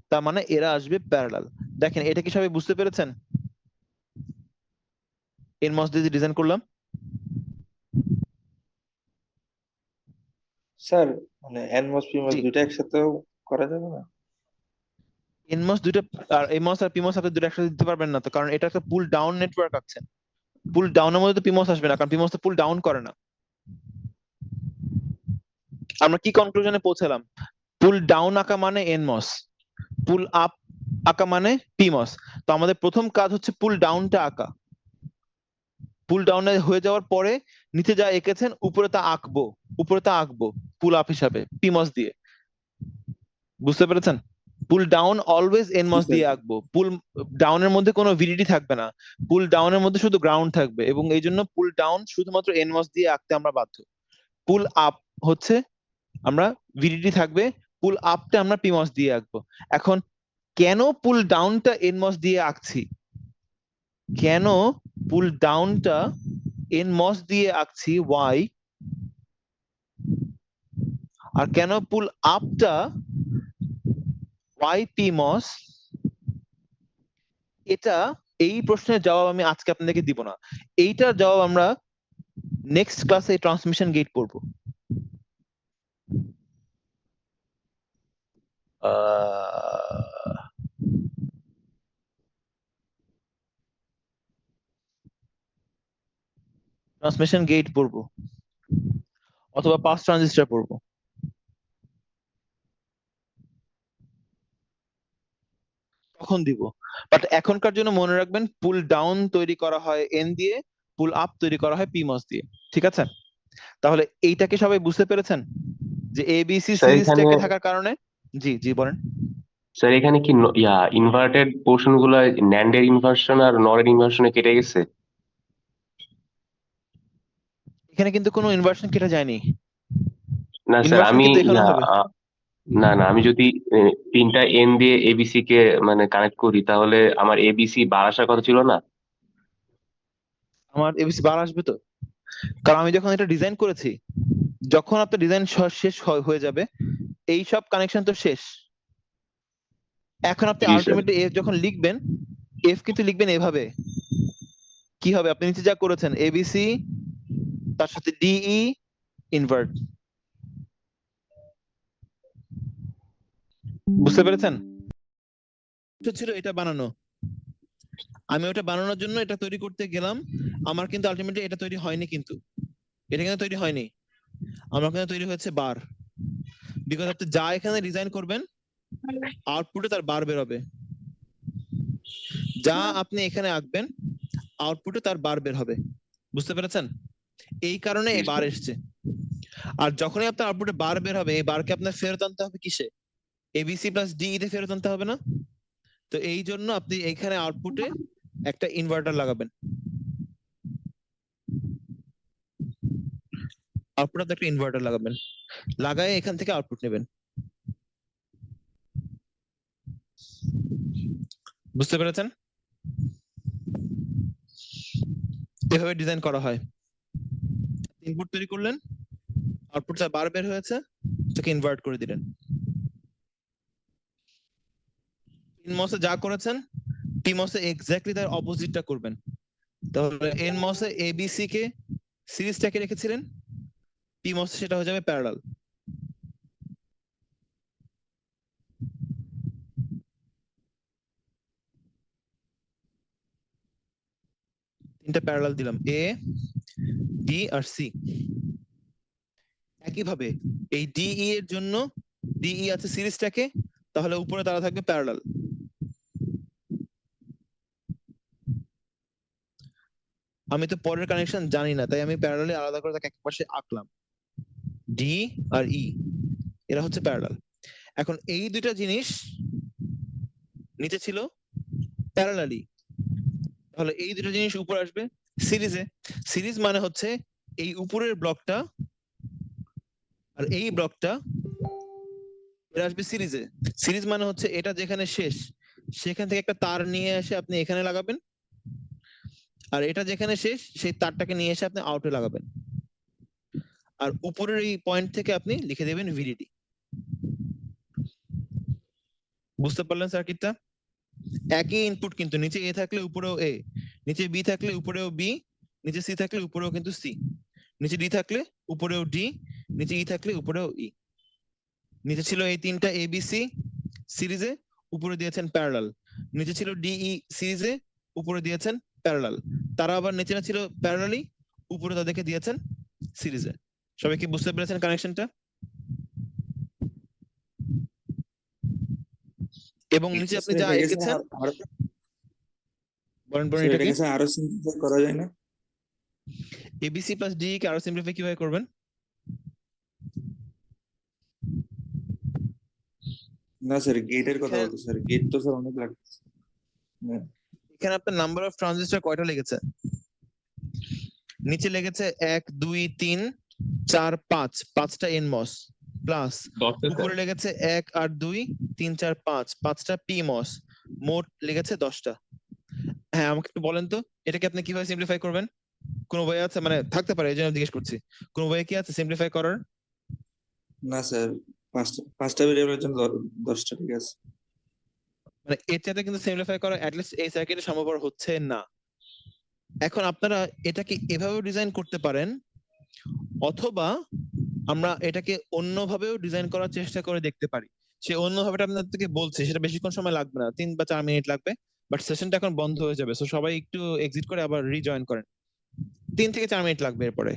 তার মানে এরা আসবে প্যারালাল। দেখেন এটা কি সবাই বুঝতে পেরেছেন? এনমস দিয়ে ডিজাইন করলাম। স্যার মানে এনমস পিমস জি, দুইটা একসাথেও করা যাবে না? এনমস দুইটা আর এমস আর পিমস আপনি দুটো একসাথে দিতে পারবেন না, তো কারণ এটা একটা পুল ডাউন নেটওয়ার্ক আছে, পুল ডাউনের মধ্যে তো পিমস আসবে না কারণ পিমস তো পুল ডাউন করে না। আমরা কি কনক্লুশনে পৌঁছালাম? পুল ডাউন আঁকা মানে এনমস, পুল আপ আঁকা মানে পিমস। তো আমাদের প্রথম কাজ হচ্ছে পুল ডাউনটা আঁকা। পুল ডাউনে হয়ে যাওয়ার পরে নিচে যা এঁকেছেন উপরে তা আঁকবো, উপরে তা আঁকবো পুল আপ হিসাবে পিমস দিয়ে। বুঝতে পেরেছেন? পুল ডাউন অলওয়েজ এনমস দিয়ে আঁকবো। পুল ডাউনের মধ্যে কোনো ভিডিডি থাকবে না, পুল ডাউনের মধ্যে শুধু গ্রাউন্ড থাকবে, এবং এই জন্য পুল ডাউন শুধুমাত্র এনমস দিয়ে আঁকতে আমরা বাধ্য। পুল আপ হচ্ছে আমরা ভিডিডি থাকবে, পুল আপটা আমরা পিমস দিয়ে আঁকবো। এখন কেন পুল ডাউনটা এনমস দিয়ে আঁকছি, কেন পুল ডাউনটা এনমস দিয়ে আঁকছি, ওয়াই, আর কেন পুল আপটা ওয়াই পিমস, এটা এই প্রশ্নের জবাব আমি আজকে আপনাদেরকে দিব না। এইটার জবাব আমরা নেক্সট ক্লাসে ট্রান্সমিশন গেট পড়বো। ট্রান্সমিশন গেট পড়বো অথবা পাস ট্রানজিস্টর পড়বো, তখন দিব। বাট এখনকার জন্য মনে রাখবেন পুল ডাউন তৈরি করা হয় এন দিয়ে, পুল আপ তৈরি করা হয় পিমস দিয়ে। ঠিক আছে? তাহলে এইটাকে সবাই বুঝতে পেরেছেন যে এবিসি স্যার সিরিজ এখানে স্ট্যাকে থাকার কারণে। জি জি বলেন। স্যার এখানে কি ইনভার্টেড পোর্শন গুলো ন্যান্ডের ইনভার্সন আর নরের ইনভার্সনে কেটে গেছে? এখানে কিন্তু কোনো ইনভার্সন কেটে যায়নি, না স্যার, ইনভার্সন আমি কিন্তু এখানেও হবে। না না, আমি যদি তিনটা এন দিয়ে এবিসি কে মানে কানেক্ট করি, তাহলে আমার এবিসি বার আসার কথা ছিল না? আমার এবিসি বার আসবে তো, কারণ আমি যখন এটা ডিজাইন করেছি, যখন আপনার ডিজাইন শেষ হয়ে যাবে এই সব কানেকশন তো শেষ। এখন আপনি জি স্যার। আলটিমেটলি এফ যখন লিখবেন, এফ কিন্তু লিখবেন এভাবে, কি হবে আপনি নিচে যা করেছেন এবিসি তার সাথে ডিই ইনভার্ট। বুঝতে পেরেছেন? তো ছিল এটা বানানো, আমি ওটা বানানোর জন্য এটা তৈরি করতে গেলাম, আমার কিন্তু আলটিমেটলি এটা তৈরি হয়নি, কিন্তু এটা কিন্তু তৈরি হয়নি, আমার কিন্তু তৈরি হয়েছে বার। বিকজ আপনি যা এখানে ডিজাইন করবেন আউটপুটে তার বার বের হবে, যা আপনি এখানে আঁকবেন আউটপুটে তার বার বের হবে। বুঝতে পেরেছেন? এই কারণে এই বার এসছে। আর যখনই আপনার আউটপুটে বার বের হবে, এই বারকে আপনার ফেরত আনতে হবে কিসে? এবিসি প্লাস ডিই তে ফেরত আনতে হবে না? তো এই জন্য আপনি এখানে আউটপুটে একটা ইনভার্টার লাগাবেন, আউটপুটে আপনি একটা ইনভার্টার লাগাবেন, লাগায় এখান থেকে আউটপুট নেবেন। বুঝতে পেরেছেন? এভাবে ডিজাইন করা হয়। ইনপুট তৈরি করলেন, আউটপুটটা বার বের হয়েছে, সেটাকে ইনভার্ট করে দিলেন। এনমসে যা করেছেন পিমসে এক্স্যাক্টলি তার অপোজিটটা করবেন। তাহলে এনমসে এবিসি কে সিরিজ স্ট্যাকে রেখেছিলেন, পিমসে সেটা হয়ে যাবে প্যারালাল। তিনটা প্যারালাল দিলাম, এ বি আর সি। একইভাবে এই ডিই এর জন্য, ডিই আছে সিরিজ স্ট্যাকে, তাহলে উপরে তারা থাকবে প্যারালাল। আমি তো পরের কানেকশন জানি না, তাই আমি প্যারালালি আলাদা করে তাকে এক পাশে আঁকলাম, ডি আর ই, এরা হচ্ছে প্যারালাল। এখন এই দুইটা জিনিস নিচে ছিল প্যারালালি, তাহলে এই দুটো জিনিস উপরে আসবে সিরিজে। সিরিজ মানে হচ্ছে এই উপরের ব্লকটা আর এই ব্লকটা এরা আসবে সিরিজে। সিরিজ মানে হচ্ছে এটা যেখানে শেষ সেখান থেকে একটা তার নিয়ে এসে আপনি এখানে লাগাবেন, আর এটা যেখানে শেষ সেই তারটাকে নিয়ে এসে আপনি আউটে লাগাবেন, আর উপরের এই পয়েন্ট থেকে আপনি লিখে দেবেন ভিডিডি। বুঝতে পারলেন সার্কিটটা? একই ইনপুট কিন্তু নিচে এ থাকলে উপরেও এ, নিচে বি থাকলে উপরেও বি, নিচে সি থাকলে উপরেও কিন্তু সি, নিচে ডি থাকলে উপরেও ডি, নিচে ই থাকলে উপরেও ই। নিচে ছিল এই তিনটা এবিসি সিরিজে, উপরে দিয়েছেন প্যারালাল। নিচে ছিল ডিই সিরিজে, উপরে দিয়েছেন প্যারালাল। তারা আবার নিচে না ছিল প্যারালালি, উপরে তাদেরকে দিয়েছেন সিরিজে। সবাই কি বুঝতে পেরেছেন কানেকশনটা? এবং নিচে আপনি যা এটাকে এঁকেছেন বলেন বলেন এটাকে এটাকে স্যার আরো সিম্পলিফাই করা যায় না? এবিসি প্লাস ডি কে আরো সিম্পলিফাই কিভাবে করবেন? না স্যার গেটের কথা এখানে বলতে স্যার, গেট তো স্যার অনেক লাগছে। হ্যাঁ, এখানে আপনার নাম্বার অফ ট্রানজিস্টর কয়টা লেগেছে? নিচে লেগেছে 1 2 3 4 5, 5টা এনমস প্লাস দশটা উপরে লেগেছে 1 আর 2 3 4 5, 5টা পিমস, মোট লেগেছে 10টা। হ্যাঁ আমাকে একটু বলেন তো এটাকে আপনি কিভাবে সিম্পলিফাই করবেন? কোন বই আছে মানে থাকতে পারে এই জন্য জিজ্ঞেস করছি, কোন বইয়ে কি আছে সিম্পলিফাই করার? না স্যার, পাঁচটা ভেরিয়েবলের জন্য 10টা, ঠিক আছে। মানে এর চাইতে কিন্তু সিম্পলিফাই করা অ্যাটলিস্ট এই সার্কিটে সম্ভবপর হচ্ছে না। এখন আপনারা এটাকে এভাবেও ডিজাইন করতে পারেন, অথবা আমরা এটাকে অন্যভাবেও ডিজাইন করার চেষ্টা করে দেখতে পারি। সে অন্যভাবেটা আপনাদেরকে বলছে, সেটা বেশিক্ষণ সময় লাগবে না, 3 বা 4 মিনিট লাগবে, বাট সেশনটা এখন বন্ধ হয়ে যাবে, সো সবাই একটু এক্সিট করে আবার রিজয়েন করেন। 3 থেকে 4 মিনিট লাগবে, এরপরে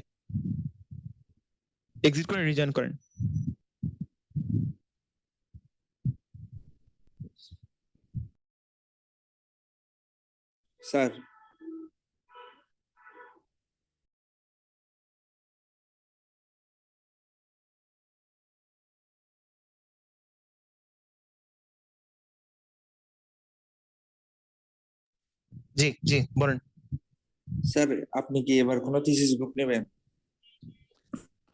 এক্সিট করে রিজয়েন করেন। স্যার জি জি বলেন। স্যার আপনি কি এবার কোনো থিসিস গ্রুপ নেবেন?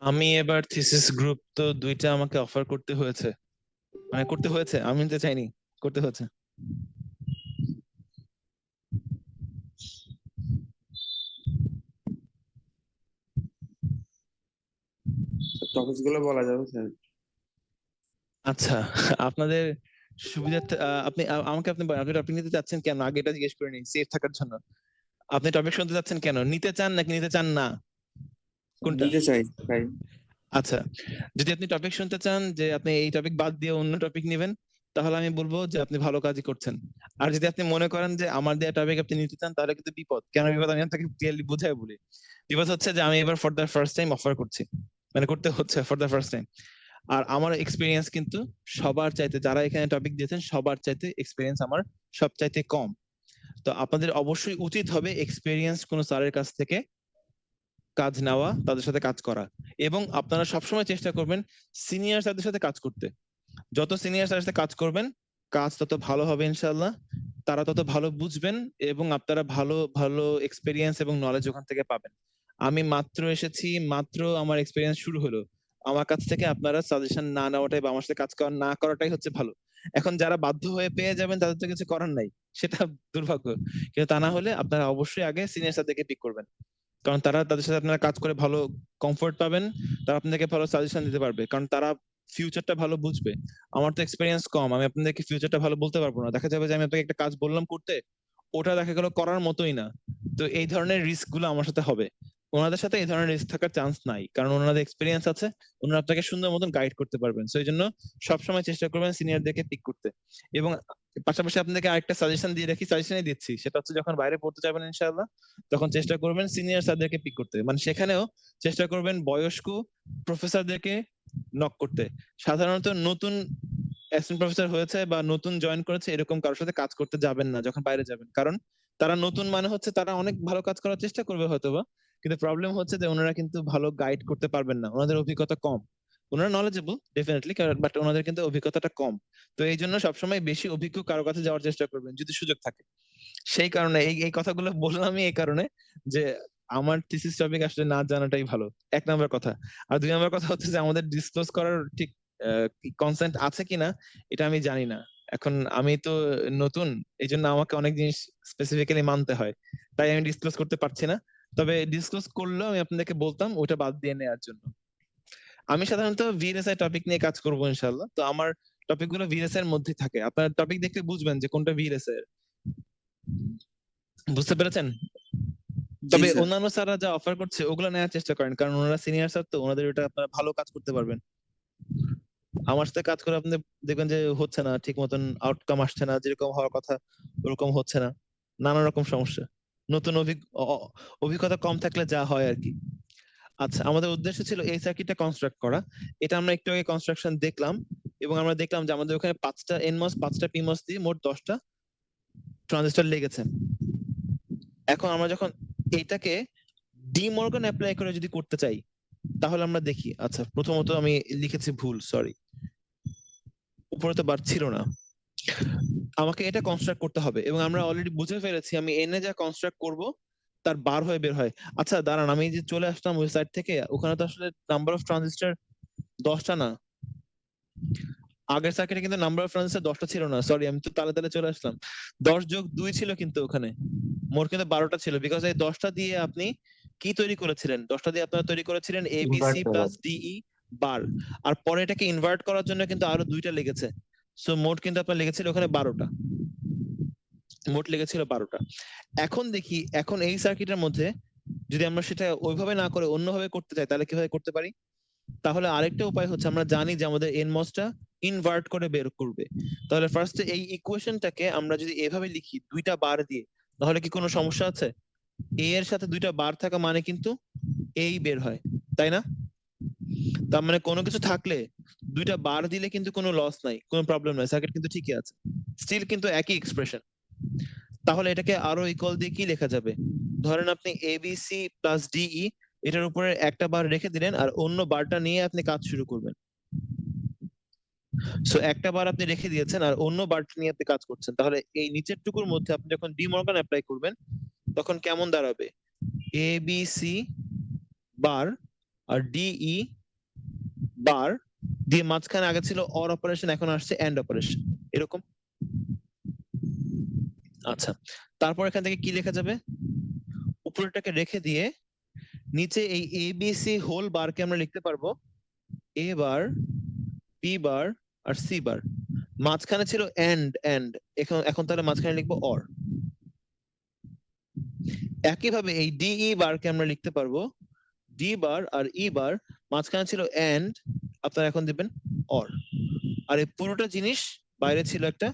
আমি এবার থিসিস গ্রুপ তো 2টা আমাকে অফার করতে হয়েছে, মানে করতে হয়েছে, আমি নিতে চাইনি, করতে হয়েছে। টপিকস গুলো বলা যাবে স্যার? আচ্ছা আপনাদের সুবিধার্থে আপনি আমাকে আপনি বলেন, আপনি টপিক নিতে চাচ্ছেন কেন? আগে এটা জিজ্ঞেস করে নিই সেফ থাকার জন্য। আপনি টপিক শুনতে চাচ্ছেন কেন? নিতে চান নাকি নিতে চান না, কোনটা? নিতে চাই তাই। আচ্ছা, যদি আপনি টপিক শুনতে চান যে আপনি এই টপিক বাদ দিয়ে অন্য টপিক নেবেন, তাহলে আমি বলবো যে আপনি ভালো কাজই করছেন। আর যদি আপনি মনে করেন যে আমার দেয়া টপিক আপনি নিতে চান, তাহলে কিন্তু বিপদ। কেন বিপদ আমি আপনাকে ক্লিয়ারলি বুঝাই বলি। বিপদ হচ্ছে যে আমি এবার for the first time offer করছি, মানে করতে হচ্ছে ফর দ্য ফার্স্ট টাইম। আর আমার এক্সপিরিয়েন্স কিন্তু সবার চাইতে, যারা এখানে টপিক দিয়েছেন সবার চাইতে এক্সপিরিয়েন্স আমার সবচাইতে কম। তো আপনাদের অবশ্যই উচিত হবে এক্সপিরিয়েন্স কোন স্যারের কাছ থেকে কাজ নেওয়া, তাদের সাথে কাজ করা, এবং আপনারা সবসময় চেষ্টা করবেন সিনিয়র স্যারদের সাথে কাজ করতে। যত সিনিয়র স্যারের সাথে কাজ করবেন, কাজ তত ভালো হবে ইনশাআল্লাহ, তারা তত ভালো বুঝবেন, এবং আপনারা ভালো ভালো এক্সপিরিয়েন্স এবং নলেজ ওখান থেকে পাবেন। আমি মাত্র এসেছি, মাত্র আমার এক্সপিরিয়েন্স শুরু হলো, আমার কাছ থেকে আপনারা সাজেশন না নেওয়াটাই বা আমার সাথে কাজ না করাটাই হচ্ছে ভালো। এখন যারা বাধ্য হয়ে পেয়ে যাবেন তাদের তো কিছু করার নাই, সেটা দুর্ভাগ্য, কিন্তু তা না হলে আপনারা অবশ্যই আগে সিনিয়র স্যারদেরকে পিক করবেন, কারণ তারা, তাদের সাথে আপনারা কাজ করে ভালো কমফোর্ট পাবেন, তারা আপনাদেরকে ভালো সাজেশন দিতে পারবে, কারণ তারা ফিউচারটা ভালো বুঝবে। আমার তো এক্সপিরিয়েন্স কম, আমি আপনাদেরকে ফিউচারটা ভালো বলতে পারবো না। দেখা যাবে যে আমি আপনাকে একটা কাজ বললাম করতে, ওটা দেখা গেল করার মতোই না। তো এই ধরনের রিস্ক গুলো আমার সাথে হবে। ওনাদের সাথে এই ধরনের রিস্ক থাকার চান্স নাই, কারণ ওনাদের এক্সপিরিয়েন্স আছে, ওনারা আপনাকে সুন্দর মতন গাইড করতে পারবেন। তো এই জন্য সবসময় চেষ্টা করবেন সিনিয়রদেরকে পিক করতে। এবং পাশাপাশি আপনাদেরকে আরেকটা সাজেশন দিয়ে রাখি, সাজেশনই দিচ্ছি, সেটা হচ্ছে যখন বাইরে পড়তে যাবেন ইনশাআল্লাহ, তখন চেষ্টা করবেন সিনিয়র স্যারদেরকে পিক করতে, মানে সেখানেও চেষ্টা করবেন বয়স্ক প্রফেসরদেরকে নক করতে। সাধারণত নতুন অ্যাসিস্ট্যান্ট প্রফেসর হয়েছে বা নতুন জয়েন করেছে এরকম কারোর সাথে কাজ করতে যাবেন না যখন বাইরে যাবেন, কারণ তারা নতুন, মানে হচ্ছে তারা অনেক ভালো কাজ করার চেষ্টা করবে হয়তোবা, কিন্তু প্রবলেম হচ্ছে যে ওনারা কিন্তু ভালো গাইড করতে পারবেন না, ওনাদের অভিজ্ঞতা কম। ওনারা নলেজেবল ডেফিনেটলি, বাট ওনাদের কিন্তু অভিজ্ঞতাটা কম। তো এই জন্য সবসময় বেশি অভিজ্ঞ কারো কাছে যাওয়ার চেষ্টা করবেন যদি সুযোগ থাকে। সেই কারণে এই এই কথাগুলো বললামই এই কারণে যে আমার থিসিস টপিক আসলে না জানাটাই ভালো, 1 নম্বর কথা। আর 2 নম্বর কথা হচ্ছে যে আমাদের ডিসক্লোজ করার ঠিক কনসেন্ট আছে কিনা এটা আমি জানি না। এখন আমি তো নতুন, এই জন্য আমাকে অনেক জিনিস স্পেসিফিক্যালি মানতে হয়, তাই আমি ডিসক্লোজ করতে পারছি না। তবে ডিসক্লোজ করলেও আমি আপনাদেরকে বলতাম ওটা বাদ দিয়ে নেওয়ার জন্য। আমি সাধারণত ভিএলএসআই টপিক নিয়ে কাজ করবো ইনশাআল্লাহ, তো আমার টপিক গুলো ভিএলএসআই এর মধ্যে থাকে। আপনার টপিক দেখলে বুঝবেন যে কোনটা ভিএলএসআই এর, বুঝতে পেরেছেন? জি তবে স্যার। অন্যান্য স্যাররা যা অফার করছে ওগুলো নেওয়ার চেষ্টা করেন, কারণ ওনারা সিনিয়র স্যার, তো ওনাদের ওটা আপনারা ভালো কাজ করতে পারবেন। আমার সাথে কাজ করে আপনি দেখবেন যে হচ্ছে না ঠিক মতন, আউটকাম আসছে না যেরকম হওয়ার কথা, ওরকম হচ্ছে না, নানা রকম সমস্যা, নতুন অভিজ্ঞতা কম থাকলে যা হয় আর কি। আচ্ছা, আমাদের উদ্দেশ্য ছিল এই সার্কিটটা কনস্ট্রাক্ট করা, এটা আমরা একটু আগে কনস্ট্রাকশন দেখলাম, এবং আমরা দেখলাম যে আমাদের ওখানে 5টা এনমস 5টা পিমস দিয়ে মোট 10টা ট্রানজিস্টর লেগেছে। এখন আমরা যখন এটাকে ডি মর্গান অ্যাপ্লাই করে যদি করতে চাই তাহলে আমরা দেখি, আচ্ছা প্রথমত আমি লিখেছি ভুল, সরি, উপরে তো বার ছিল না, আমাকে এটা কনস্ট্রাক্ট করতে হবে এবং আমরা অলরেডি বুঝে ফেলেছি আমি এনে যা কনস্ট্রাক্ট করব তার বার হয়ে বের হয়। আচ্ছা দাঁড়ান, আমি যে চলে আসলাম ওই সাইড থেকে, ওখানে তো আসলে নাম্বার অফ ট্রানজিস্টর 10টা না, আগের সার্কিটে কিন্তু নাম্বার অফ ট্রানজিস্টর 10টা ছিল না, সরি আমি তো তালে তালে চলে আসলাম। 10 যোগ 2 ছিল কিন্তু ওখানে, মোট কিন্তু 12টা ছিল, বিকজ এই 10টা দিয়ে আপনি কি তৈরি করেছিলেন, 10টা দিয়ে আপনারা তৈরি করেছিলেন এবিসি Invert প্লাস করা। ডিই বার, আর পরে এটাকে ইনভার্ট করার জন্য কিন্তু আরো 2টা লেগেছে, সো মোট কিন্তু আপনার লেগেছিল ওখানে 12টা, মোট লেগেছিল 12টা। এখন দেখি, এখন এই সার্কিটের মধ্যে যদি আমরা সেটা ওইভাবে না করে অন্যভাবে করতে চাই তাহলে কিভাবে করতে পারি? তাহলে আরেকটা উপায় হচ্ছে, আমরা জানি যে আমাদের এনমসটা ইনভার্ট করে বের করবে, তাহলে ফার্স্টে এই ইকুয়েশনটাকে আমরা যদি এভাবে লিখি 2টা বার দিয়ে, তাহলে কি কোনো সমস্যা আছে? এ এর সাথে 2টা বার থাকা মানে কিন্তু এই বের হয়, তাই না? তার মানে কোনো কিছু থাকলে 2টা বার দিলে কিন্তু কোনো লস নাই, কোনো প্রবলেম নাই, সার্কিট কিন্তু ঠিকই আছে, স্টিল কিন্তু একই এক্সপ্রেশন। তাহলে এটাকে আরো ইকুয়াল দিয়ে কি লেখা যাবে? ধরেন আপনি এবিসি প্লাস ডিই এটার উপরে একটা বার রেখে দিলেন আর অন্য বারটা নিয়ে আপনি কাজ শুরু করবেন। সো একটা বার আপনি রেখে দিয়েছেন আর অন্য বারটা নিয়ে আপনি কাজ করছেন, তাহলে এই নিচের টুকুর মধ্যে আপনি যখন ডি মর্গান অ্যাপ্লাই করবেন তখন কেমন দাঁড়াবে? এবিসি বার আর ডিই বার দিয়ে মাঝখানে আগে ছিল অর অপারেশন, এখন আসছে এন্ড অপারেশন, এরকম। আচ্ছা, তারপর এখান থেকে কি লেখা যাবে? উপরেরটাকে রেখে দিয়ে নিচে এই এবিসি হোল বারকে আমরা লিখতে পারবো এ বার, বি বার আর সি বার, মাঝখানে ছিল এন্ড এন্ড, এখন এখন তাহলে মাঝখানে লিখবো অর। একইভাবে এই ডিই বারকে আমরা লিখতে পারবো ডি বার আর ই বার, মাঝখানে ছিল এন্ড, আপনারা এখন দিবেন অর, আর এই পুরোটা জিনিস বাইরে ছিল একটা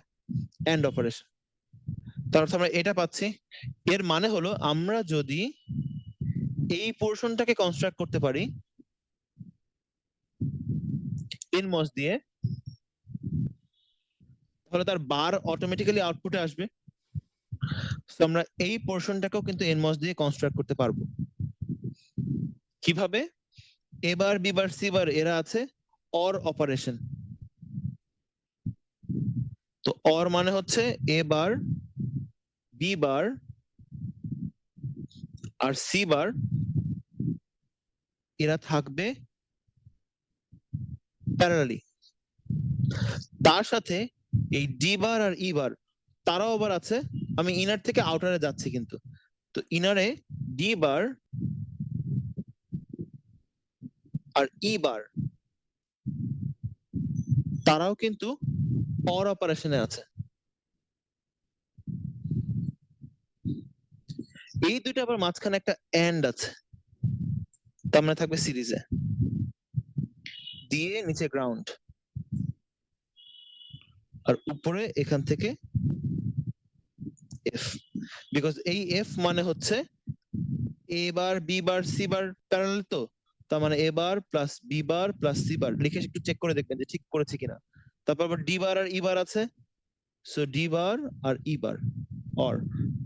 এন্ড অপারেশন। তার অর্থ আমরা এটা পাচ্ছি, এর মানে হলো আমরা যদি এই পোর্শনটাকে কনস্ট্রাক্ট করতে পারি এনমস দিয়ে, তাহলে তার বার অটোমেটিক্যালি আউটপুটে আসবে। তো আমরা এই পোর্শনটাকেও কিন্তু এনমস দিয়ে কনস্ট্রাক্ট করতে পারবো। কিভাবে? এবার বিবার সিবার এরা আছে অর অপারেশন, তো অর মানে হচ্ছে A bar, B bar R C বার এরা থাকবে প্যারালালি, তার সাথে এই ডি বার আর ই বার তারাও আবার আছে, আমি ইনার থেকে আউটারে যাচ্ছি কিন্তু, তো ইনারে ডি বার আর ই বার তারাও কিন্তু অর অপারেশনে আছে। এই দুইটা আবার মাঝখানে একটা এন্ড আছে, তার মানে থাকবে সিরিজে, দিয়ে নিচে গ্রাউন্ড আর উপরে এখান থেকে এফ, বিকজ এই এফ মানে হচ্ছে A bar B bar C bar parallel, তো তার মানে A bar plus B bar plus C bar, লিখে একটু চেক করে দেখবেন যে ঠিক করেছি কিনা। তারপর আবার ডি বার আর ই বার আছে, সো ডি বার আর ই বার অর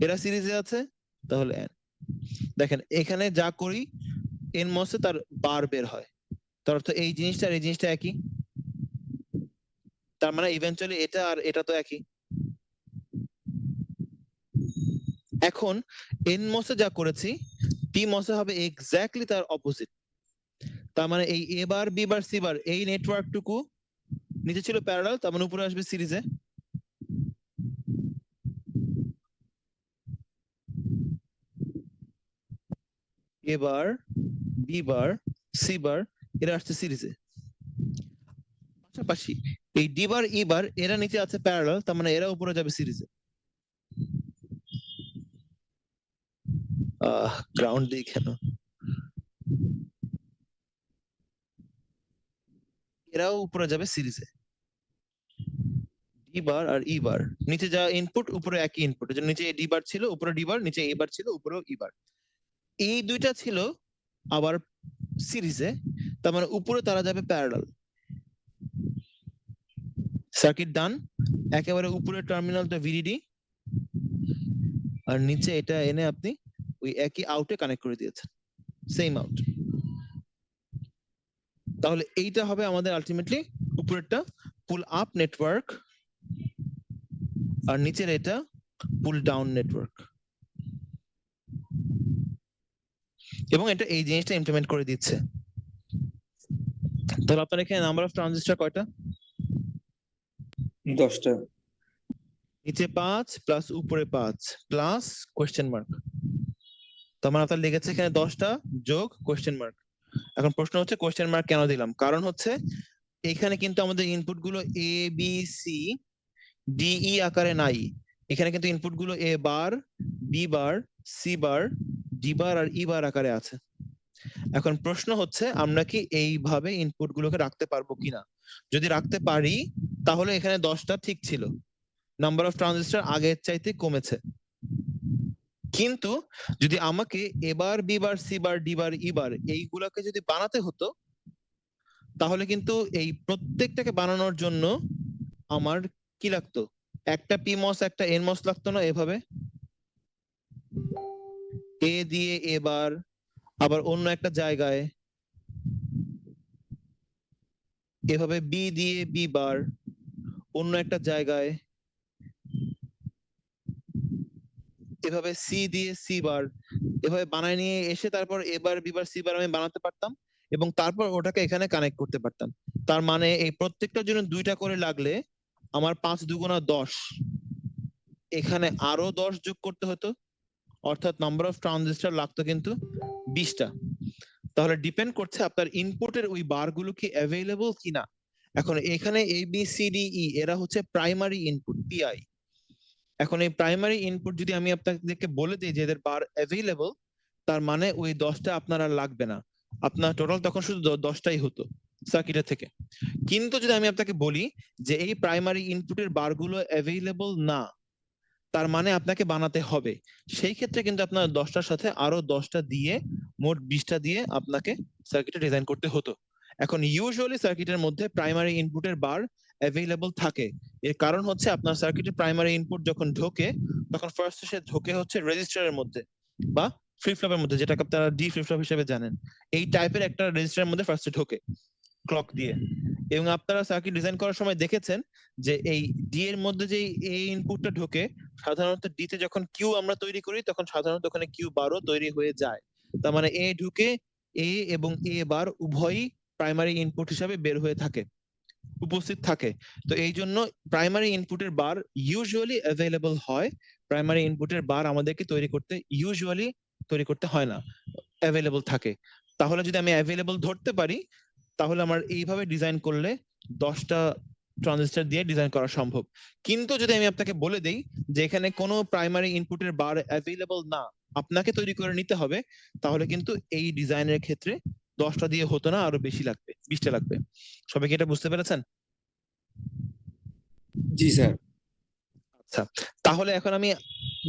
এরা সিরিজে আছে, তাহলে এন। দেখেন এখানে যা করি এনমসে তার বার বের হয়, তার অর্থ এই জিনিসটা আর এই জিনিসটা একই, তার মানে ইভেন্চুয়ালি এটা আর এটা তো একই। এখন এনমসে যা করেছি পিমসে হবে এক্স্যাক্টলি তার অপোজিট, তার মানে এই এ বার বি বার সি বার এই নেটওয়ার্কটুকু নিচে ছিল প্যারালাল, তার মানে উপরে আসবে সিরিজে। এ বার বি বার সি বার এরা আসছে সিরিজে, পাশাপাশি এই ডি বার ই বার এরা নিচে আছে প্যারালাল, তার মানে এরা উপরে যাবে সিরিজে। গ্রাউন্ড দিই কেন? এরাও উপরে যাবে সিরিজে, ডি বার আর ই বার নিচে যা ইনপুট উপরে একই ইনপুট, এজন্য নিচে ডি বার ছিল উপরে ডি বার, নিচে এ বার ছিল উপরেও ই বার, এই দুইটা ছিল আবার সিরিজে, তার মানে উপরে তারা যাবে প্যারালাল। সার্কিট ডান। একেবারে উপরের টার্মিনালটা ভিডিডি, আর নিচে এটা এনে আপনি ওই একই আউটে কানেক্ট করে দিয়েছেন, সেম আউট। তাহলে এইটা হবে আমাদের আলটিমেটলি উপরেরটা পুল আপ নেটওয়ার্ক, আর নিচের এটা পুল ডাউন নেটওয়ার্ক। এবং এটা এই জিনিসটা ইমপ্লিমেন্ট করে দিচ্ছে। তাহলে আপনার এখানে নাম্বার অফ ট্রানজিস্টর কয়টা? 10টা। নিচে 5 প্লাস উপরে 5 প্লাস কোয়েশ্চেন মার্ক। তার মানে আপনার লেগেছে এখানে 10টা যোগ কোয়েশ্চেন মার্ক। এখন প্রশ্ন হচ্ছে কোয়েশ্চেন মার্ক কেন দিলাম? কারণ হচ্ছে এখানে কিন্তু আমাদের ইনপুট গুলো A B C D E আকারে নাই। এখানে কিন্তু ইনপুট গুলো A bar, B bar, C bar, D bar আর ই বার আকারে আছে। এখন প্রশ্ন হচ্ছে আমরা কি এইভাবে ইনপুট গুলোকে রাখতে পারবো কিনা। যদি রাখতে পারি তাহলে এখানে 10টা ঠিক ছিল, নাম্বার অফ ট্রানজিস্টর আগের চাইতে কমেছে। কিন্তু যদি আমাকে এবার B bar, C bar, D bar, E bar এইগুলোকে যদি বানাতে হতো, তাহলে কিন্তু এই প্রত্যেকটাকে বানানোর জন্য আমার কি লাগতো? একটা পিমস একটা এনমস লাগতো না? এভাবে এ দিয়ে এবার, আবার অন্য একটা জায়গায় এভাবে বি দিয়ে বি বার, অন্য একটা জায়গায় এভাবে সি দিয়ে সি বার, এভাবে বানায় নিয়ে এসে তারপর এবার বিবার সি বার আমি বানাতে পারতাম এবং তারপর ওটাকে এখানে কানেক্ট করতে পারতাম। তার মানে এই প্রত্যেকটার জন্য 2টা করে লাগলে আমার 5 দুগুণা 10, এখানে আরো 10 যোগ করতে হতো, অর্থাৎ নাম্বার অফ ট্রানজিস্টর লাগতো কিন্তু 20টা। তাহলে ডিপেন্ড করছে আপনার ইনপুটের ওই বারগুলো কি অ্যাভেলেবল কিনা। এখন এখানে এ বি সি ডি ই এরা হচ্ছে প্রাইমারি ইনপুট, পিআই। এখন এই প্রাইমারি ইনপুট যদি আমি আপনাদেরকে বলে দিই যে এদের বার অ্যাভেলেবল, তার মানে ওই 10টা আপনার আর লাগবে না, আপনার টোটাল তখন শুধু 10টাই হতো সার্কিটের থেকে। কিন্তু যদি আমি আপনাকে বলি যে এই প্রাইমারি ইনপুটের বারগুলো অ্যাভেলেবল না, তার মানে আপনাকে বানাতে হবে, সেই ক্ষেত্রে কিন্তু আপনার 10টার সাথে আরো 10টা দিয়ে মোট 20টা দিয়ে আপনাকে সার্কিটে ডিজাইন করতে হতো। এখন ইউজুয়ালি সার্কিটের মধ্যে প্রাইমারি ইনপুটের বার অ্যাভেলেবল থাকে। এর কারণ হচ্ছে আপনার সার্কিটের প্রাইমারি ইনপুট যখন ঢোকে তখন ফার্স্ট সে ঢোকে হচ্ছে রেজিস্টারের মধ্যে বা ফ্লিপ ফ্লপের মধ্যে, যেটাকে আপনারা ডি ফ্লিপ ফ্লপ হিসেবে জানেন। এই টাইপের একটা রেজিস্টারের মধ্যে ফার্স্টে ঢোকে ক্লক দিয়ে। এবং আপনারা সার্কিট ডিজাইন করার সময় দেখেছেন যে এই ডি এর মধ্যে যে এই ইনপুটটা ঢোকে, সাধারণত ডি তে যখন কিউ আমরা তৈরি করি তখন সাধারণত ওখানে কিউ বারও তৈরি হয়ে যায়। তার মানে এ ঢুকে এ এবং এ বার উভয়ই প্রাইমারি ইনপুট হিসাবে বের হয়ে থাকে, উপস্থিত থাকে। তো এই জন্য প্রাইমারি ইনপুটের বার ইউজুয়ালি অ্যাভেলেবল হয়। প্রাইমারি ইনপুটের বার আমাদেরকে ইউজুয়ালি তৈরি করতে হয় না, অ্যাভেলেবল থাকে। তাহলে যদি আমি অ্যাভেলেবল ধরতে পারি তাহলে আমার এইভাবে ডিজাইন করলে 10টা ট্রানজিস্টর দিয়ে ডিজাইন করা সম্ভব। কিন্তু যদি আমি আপনাকে বলে দেই যে এখানে কোনো প্রাইমারি ইনপুটের বার অ্যাভেলেবল না, আপনাকে তৈরি করে নিতে হবে, তাহলে কিন্তু এই ডিজাইনের ক্ষেত্রে 10টা দিয়ে হতো না, আরো বেশি লাগবে, 20টা লাগবে। সবাই কি এটা বুঝতে পেরেছেন? জি স্যার। আচ্ছা, তাহলে এখন আমি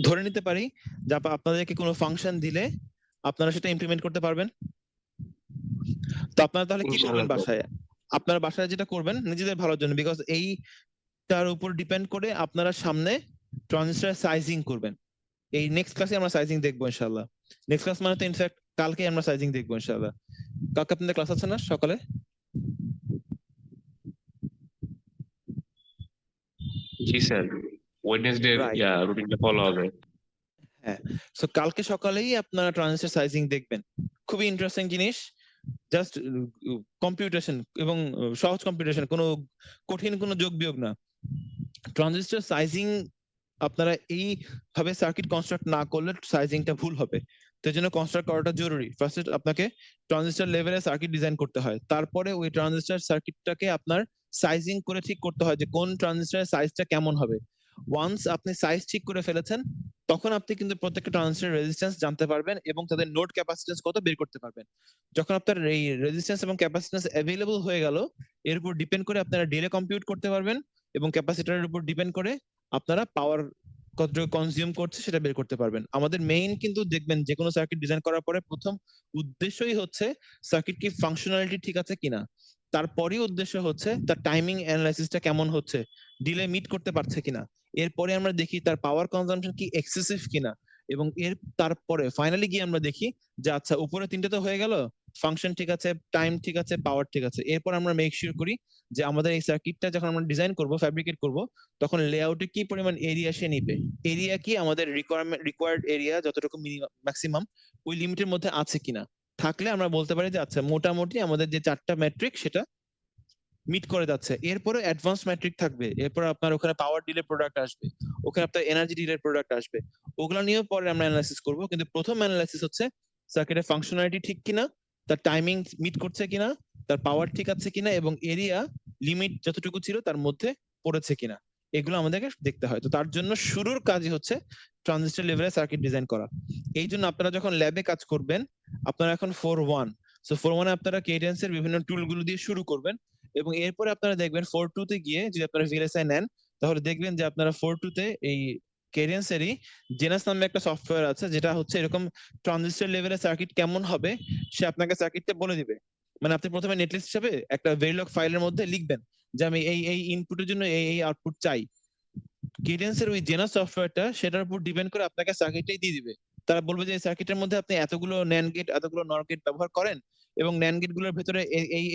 ধরে নিতে পারি যে আপনাদেরকে কোনো ফাংশন দিলে আপনারা সেটা ইমপ্লিমেন্ট করতে পারবেন। তো আপনারা তাহলে কি করবেন ইনশাআল্লাহ। বাসায়? আপনারা বাসায় যেটা করবেন নিজেদের ভালোর জন্য, বিকজ এইটার উপর ডিপেন্ড করে আপনারা সামনে ট্রানজিস্টর সাইজিং করবেন। এই নেক্সট ক্লাসে আমরা সাইজিং দেখবো ইনশাআল্লাহ। নেক্সট ক্লাস মানে তো ইনফ্যাক্ট কালকে আমরা সাইজিং দেখবো ইনশাআল্লাহ। কালকে আপনাদের ক্লাস আছে না সকালে? জি স্যার, ওয়েডনেসডে Right. রুটিনটা ফলো হবে। হ্যাঁ, সো কালকে সকালেই আপনারা ট্রানজিস্টর সাইজিং দেখবেন। খুবই ইন্টারেস্টিং জিনিস, জাস্ট কম্পিউটেশন এবং সহজ কম্পিউটেশন, কোনো কঠিন কোনো যোগ বিয়োগ না। ট্রানজিস্টর সাইজিং আপনারা এইভাবে সার্কিট কনস্ট্রাক্ট না করলে সাইজিংটা ভুল হবে। তো এই জন্য কনস্ট্রাক্ট করাটা জরুরি। ফার্স্ট আপনাকে ট্রানজিস্টর লেভেলে সার্কিট ডিজাইন করতে হয়, তারপরে ওই ট্রানজিস্টর সার্কিটটাকে আপনার সাইজিং করে ঠিক করতে হয় যে কোন ট্রানজিস্টরের সাইজটা কেমন হবে। ওয়ান্স আপনি সাইজ ঠিক করে ফেলেছেন তখন আপনি কিন্তু প্রত্যেকটা ট্রানজিস্টরের রেজিস্ট্যান্স জানতে পারবেন এবং তাদের নোড ক্যাপাসিট্যান্স কত বের করতে পারবেন। যখন আপনার এই রেজিস্ট্যান্স এবং ক্যাপাসিট্যান্স অ্যাভেলেবল হয়ে গেল, এর উপর ডিপেন্ড করে আপনারা ডিলে কম্পিউট করতে পারবেন এবং ক্যাপাসিটরের উপর ডিপেন্ড করে আপনারা পাওয়ার কতটুকু কনজিউম করছে সেটা বের করতে পারবেন। আমাদের মেইন কিন্তু দেখবেন যে কোনো সার্কিট ডিজাইন করার পরে প্রথম উদ্দেশ্যই হচ্ছে সার্কিট কি ফাংশনালিটি ঠিক আছে কিনা। তারপরই উদ্দেশ্য হচ্ছে তার টাইমিং অ্যানালাইসিসটা কেমন হচ্ছে, ডিলে মিট করতে পারছে কিনা। এরপরে আমরা দেখি তার পাওয়ার কনজাম্পশন কি এক্সেসিভ কিনা, এবং তারপরে ফাইনালি গিয়ে আমরা দেখি যে আচ্ছা উপরে তিনটে তো হয়ে গেল, ফাংশন ঠিক আছে, টাইম ঠিক আছে, পাওয়ার ঠিক আছে। এরপর আমরা মেক শিওর করি যে আমাদের এই সার্কিটটা যখন আমরা ডিজাইন করব, ফ্যাব্রিকেট করব, তখন লেআউটে কি পরিমাণ এরিয়া সে নিবে, এরিয়া কি আমাদের রিকোয়ার্ড এরিয়া যতটুকু মিনিমাম ম্যাক্সিমাম ওই লিমিটের মধ্যে আছে কিনা। থাকলে আমরা বলতে পারি যে আচ্ছা মোটামুটি আমাদের যে 4টা ম্যাট্রিক সেটা মিট করে যাচ্ছে। এরপরে অ্যাডভান্স ম্যাট্রিক থাকবে, এরপর আপনার ওখানে পাওয়ার ডিলের প্রোডাক্ট আসবে, ওখানে আপনার এনার্জি ডিলের প্রোডাক্ট আসবে, ওগুলো নিয়েও পরে আমরা অ্যানালাইসিস করব। কিন্তু প্রথম অ্যানালাইসিস হচ্ছে সার্কিটের ফাংশনালিটি ঠিক কিনা, তার টাইমিং মিট করছে কিনা, তার পাওয়ার ঠিক আছে কিনা, এবং এরিয়া লিমিট যতটুকু ছিল তার মধ্যে পড়েছে কিনা, এগুলো আমাদেরকে দেখতে হয়। তো তার জন্য শুরুর কাজই হচ্ছে ট্রানজিস্টর লেভেলে সার্কিট ডিজাইন করা। এই জন্য আপনারা যখন ল্যাবে কাজ করবেন, আপনারা এখন 4-1, সো 4-1 আপনারা কেডেন্সের বিভিন্ন টুলগুলো দিয়ে শুরু করবেন, এবং এরপরে আপনারা দেখবেন 4-2 তে গিয়ে যদি আপনারা ভিএলএসআই নেন, তাহলে দেখবেন যে আপনারা 4-2 তে এই কেডেন্সেরই জেনাস নামে একটা সফটওয়্যার আছে, যেটা হচ্ছে এরকম ট্রানজিস্টর লেভেলে সার্কিট কেমন হবে সে আপনাকে সার্কিটটা বলে দিবে। মানে আপনি প্রথমে নেটলিস্ট হিসেবে একটা ভেরিলগ ফাইলের মধ্যে লিখবেন যে আমি এই ইনপুটের জন্য এই আউটপুট চাই। কেডেন্সের ওই জেনাস সফটওয়্যারটা সেটার উপর ডিপেন্ড করে আপনাকে সার্কিটটাই দিয়ে দিবে। তারা বলবে যে সার্কিটের মধ্যে আপনি এতগুলো ন্যান্ড গেট, এতগুলো নর গেট ব্যবহার করেন, এবং ন্যান্ড গেট গুলোর ভেতরে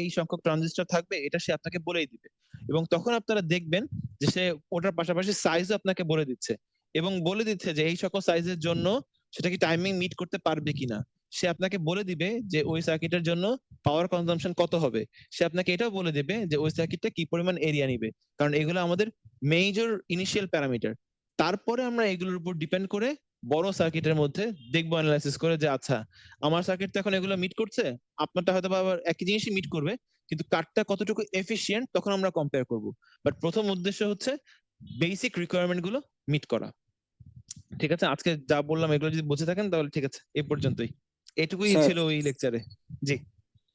এই সংখ্যক ট্রানজিস্টর থাকবে, এটা সে আপনাকে বলেই দিবে। এবং তখন আপনারা দেখবেন যে সে ওটার পাশাপাশি সাইজও আপনাকে বলে দিচ্ছে, এবং বলে দিচ্ছে যে এই সকল সাইজের জন্য সেটা কি টাইমিং মিট করতে পারবে কিনা। সে আপনাকে বলে দিবে যে ওই সার্কিটের জন্য পাওয়ার কনজাম্পশন কত হবে, সে আপনাকে এটাও বলে দিবে যে ওই সার্কিটটা কি পরিমাণ এরিয়া নিবে, কারণ এগুলো আমাদের মেজর ইনিশিয়াল প্যারামিটার। তারপরে আমরা এগুলোর উপর ডিপেন্ড করে বড় সার্কিটের মধ্যে দেখবো অ্যানালাইসিস করে যে আচ্ছা আমার সার্কিট তো এখন এগুলো মিট করছে, আপনারটা হয়তো বা আবার একই জিনিসই মিট করবে, কিন্তু কারটা কতটুকু এফিশিয়েন্ট তখন আমরা কম্পেয়ার করব। বাট প্রথম উদ্দেশ্য হচ্ছে বেসিক রিকোয়ারমেন্ট গুলো মিট করা। ঠিক আছে, আজকে যা বললাম এগুলো যদি বুঝে থাকেন তাহলে ঠিক আছে, এই পর্যন্তই, এটুকুই স্যার ছিল ওই লেকচারে। জি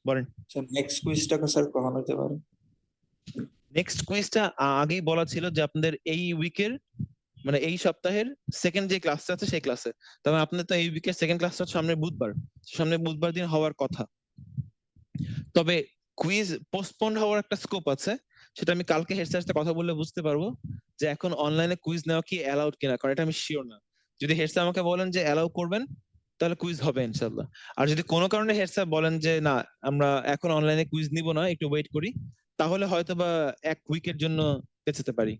বলেন। স্যার নেক্সট কুইজটা স্যার কখন হতে পারে? নেক্সট কুইজটা আগেই বলা ছিল যে আপনাদের এই উইকের মানে এই সপ্তাহের সেকেন্ড যে ক্লাসটা আছে সেই ক্লাসে, তবে আপনাদের তো এই উইকের সেকেন্ড ক্লাসটা সামনে বুধবার দিন হওয়ার কথা। তবে কুইজ পোস্টপোন্ড হওয়ার একটা স্কোপ আছে, সেটা আমি কালকে হেড স্যারের সাথে কথা বললে বুঝতে পারবো যে এখন অনলাইনে কুইজ নেওয়া কি অ্যালাউড কিনা, কারণ এটা আমি শিওর না। যদি হেড স্যার আমাকে বলেন যে অ্যালাউ করবেন তাহলে কুইজ হবে ইনশাল্লাহ। আর যদি কোনো কারণে হেড স্যার বলেন যে না আমরা এখন অনলাইনে কুইজ নিব না, একটু ওয়েট করি, তাহলে হয়তো বা এক উইকের জন্য পেছাতে পারি।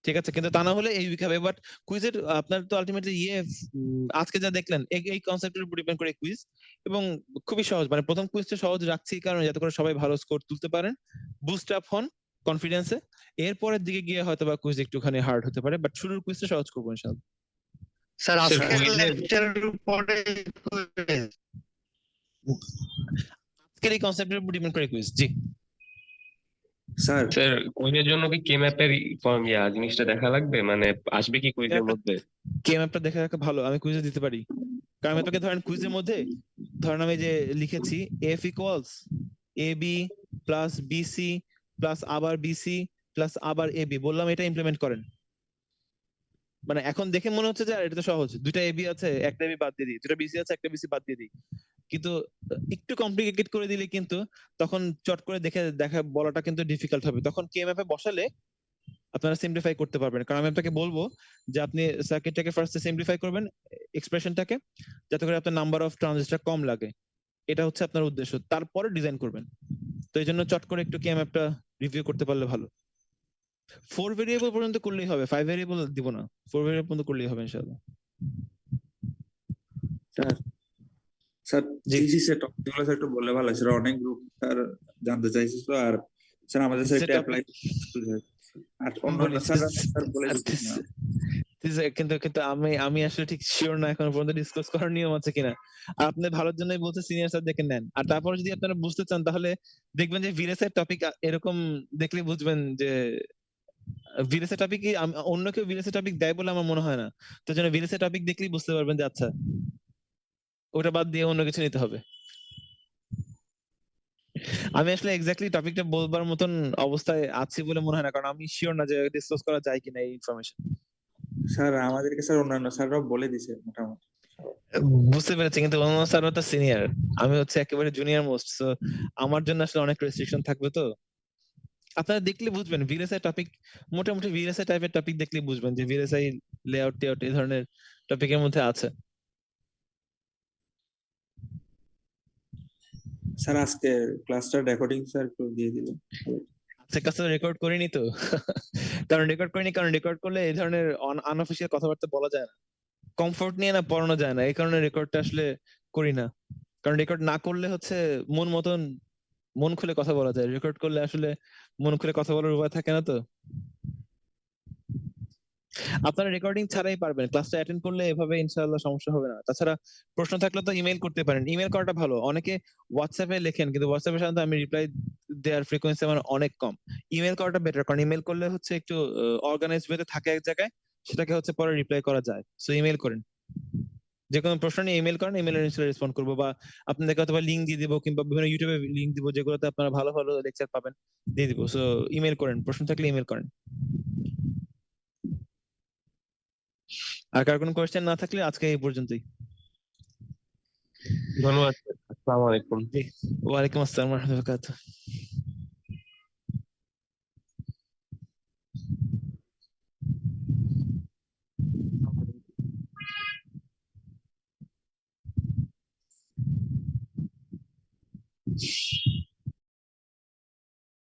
ঠিক আছে, কিন্তু তা না হলে এই উইক হবে। বাট কুইজের আপনার তো আলটিমেটলি আজকে যা দেখলেন এই কনসেপ্টের উপর ডিপেন্ড করে কুইজ, এবং খুবই সহজ। মানে প্রথম কুইজটা সহজ রাখছি কারণ যাতে করে সবাই ভালো স্কোর তুলতে পারেন, বুস্ট আপ হন কনফিডেন্সে। এরপরের দিকে গিয়ে হয়তো বা কুইজ একটুখানি হার্ড হতে পারে, বাট শুরুর কুইজটা সহজ করবো ইনশাআল্লাহ। স্যার স্যার আজকের কুইজের লেকচারের উপরে আজকের এই কনসেপ্টের উপর ডিপেন্ড করে কুইজ। জি স্যার স্যার কুইজের জন্য কি কে ম্যাপের জিনিসটা দেখা লাগবে, মানে আসবে কি কুইজের মধ্যে? কে ম্যাপটা দেখে রাখা ভালো, আমি কুইজে দিতে পারি। কারণ আমি তোকে ধরেন কুইজের মধ্যে ধরেন আমি যে লিখেছি F equals A B plus BC plus আবার বিসি প্লাস আবার এ বি বললাম, এটা ইমপ্লিমেন্ট করেন। মানে এখন দেখে মনে হচ্ছে যে আর এটা তো সহজ, দুইটা এবি আছে একটা এবি বাদ দিয়ে দিই, দুটা বিসি আছে একটা বিসি বাদ দিয়ে দিই। কিন্তু একটু কমপ্লিকেটেড করে দিলে কিন্তু তখন চট করে দেখা বলাটা কিন্তু ডিফিকাল্ট হবে। তখন কে ম্যাপে বসালে আপনারা সিম্পলিফাই করতে পারবেন। কারণ আমি আপনাকে বলবো যে আপনি সার্কিটটাকে ফার্স্টে সিম্পলিফাই করবেন, এক্সপ্রেশনটাকে, যাতে করে আপনার নাম্বার অফ ট্রানজিস্টর কম লাগে। এটা হচ্ছে আপনার উদ্দেশ্য, তারপরে ডিজাইন করবেন। তো এই জন্য চট করে একটু কে ম্যাপটা রিভিউ করতে পারলে ভালো। 4 ভেরিয়েবল পর্যন্ত করলেই হবে, 5 ভেরিয়েবল দিব না, 4 ভেরিয়েবল পর্যন্ত করলেই হবে ইনশাআল্লাহ। স্যার স্যার জি থিসিসে টপিকগুলো স্যার একটু বললে ভালো স্যার, অনেক গ্রুপ স্যার জানতে চাইছি তো। আর স্যার আমাদের স্যার সেটা অ্যাপ্লাই আর অন্য বলি স্যার স্যার বলে দিচ্ছি না। কিন্তু কিন্তু আমি আসলে ঠিক শিওর না এখনো পর্যন্ত ডিসকাস করার নিয়ম আছে কিনা। আর আপনি ভালোর জন্যই বলছে সিনিয়র স্যার দেখে নেন। আর তারপর যদি আপনারা বুঝতে চান তাহলে দেখবেন যে ভিরেসের টপিক এরকম দেখলে বুঝবেন যে ভিরেসের টপিক কি অন্য কেউ ভিরেসের টপিক দেয় বলে আমার মনে হয় না। তো জন্য ভিরেসের টপিক দেখলেই বুঝতে পারবেন যে আচ্ছা ওটা বাদ দিয়ে অন্য কিছু নিতে হবে। আমি আসলে এক্স্যাক্টলি টপিকটা বলবার মতন অবস্থায় আছি বলে মনে হয় না, কারণ আমি শিওর না যে ডিসকাস করা যায় কিনা এই ইনফরমেশন। স্যার আমাদেরকে স্যার অন্যান্য স্যাররাও বলে দিছে মোটামুটি। বুঝতে পেরেছি, কিন্তু মোহাম্মদ স্যার তো সিনিয়র, আমি হচ্ছে একেবারে জুনিয়র মোস্ট, সো আমার জন্য আসলে অনেক রেস্ট্রিকশন থাকবে। তো আপনারা দেখলে বুঝবেন ভিএলএসআই টপিক, মোটামুটি ভিএলএসআই টাইপের টপিক দেখলে বুঝবেন যে ভিএলএসআই লেআউট টেআউট এই ধরনের টপিকের মধ্যে আছে। স্যার আজকে ক্লাসটা রেকর্ডিং স্যার একটু দিয়ে দিবেন। আজকে কাছে রেকর্ড করিনি তো কারণ রেকর্ড করলে এই ধরনের আনঅফিসিয়াল কথাবার্তা বলা যায় না, কমফোর্ট নিয়ে না পড়ানো যায় না, এই কারণে রেকর্ডটা আসলে করি না। কারণ রেকর্ড না করলে হচ্ছে মন মতন মন খুলে কথা বলা যায়, রেকর্ড করলে আসলে মন খুলে কথা বলার উপায় থাকে না। তো আপনারা রেকর্ডিং ছাড়াই পারবেন, ক্লাসটা অ্যাটেন্ড করলে এভাবে ইনশাআল্লাহ সমস্যা হবে না। তাছাড়া প্রশ্ন থাকলে তো ইমেল করতে পারেন, ইমেল করাটা ভালো। অনেকে হোয়াটসঅ্যাপে লেখেন, কিন্তু হোয়াটসঅ্যাপে সাধারণত আমি রিপ্লাই দেওয়ার ফ্রিকোয়েন্সি আমার অনেক কম। ইমেল করাটা বেটার, কারণ ইমেল করলে হচ্ছে একটু অর্গানাইজ ওয়েতে থাকে এক জায়গায়, সেটাকে হচ্ছে পরে রিপ্লাই করা যায়। সো ইমেল করেন, যে কোনো প্রশ্ন নিয়ে ইমেল করেন, ইমেলের রেসপন্ড করবো, বা আপনাদেরকে অথবা লিঙ্ক দিয়ে দিবো, কিংবা বিভিন্ন ইউটিউবে লিঙ্ক দিব যেগুলোতে আপনারা ভালো ভালো লেকচার পাবেন, দিয়ে দিব। সো ইমেল করেন, প্রশ্ন থাকলে ইমেল করেন। আর কার কোনো কোয়েশ্চেন না থাকলে আজকে এই পর্যন্তই। ধন্যবাদ স্যার। আসসালামু আলাইকুম। জি, ওয়ালাইকুম আসসালাম ওয়া রাহমাতুল্লাহি ওয়া বারাকাতুহু।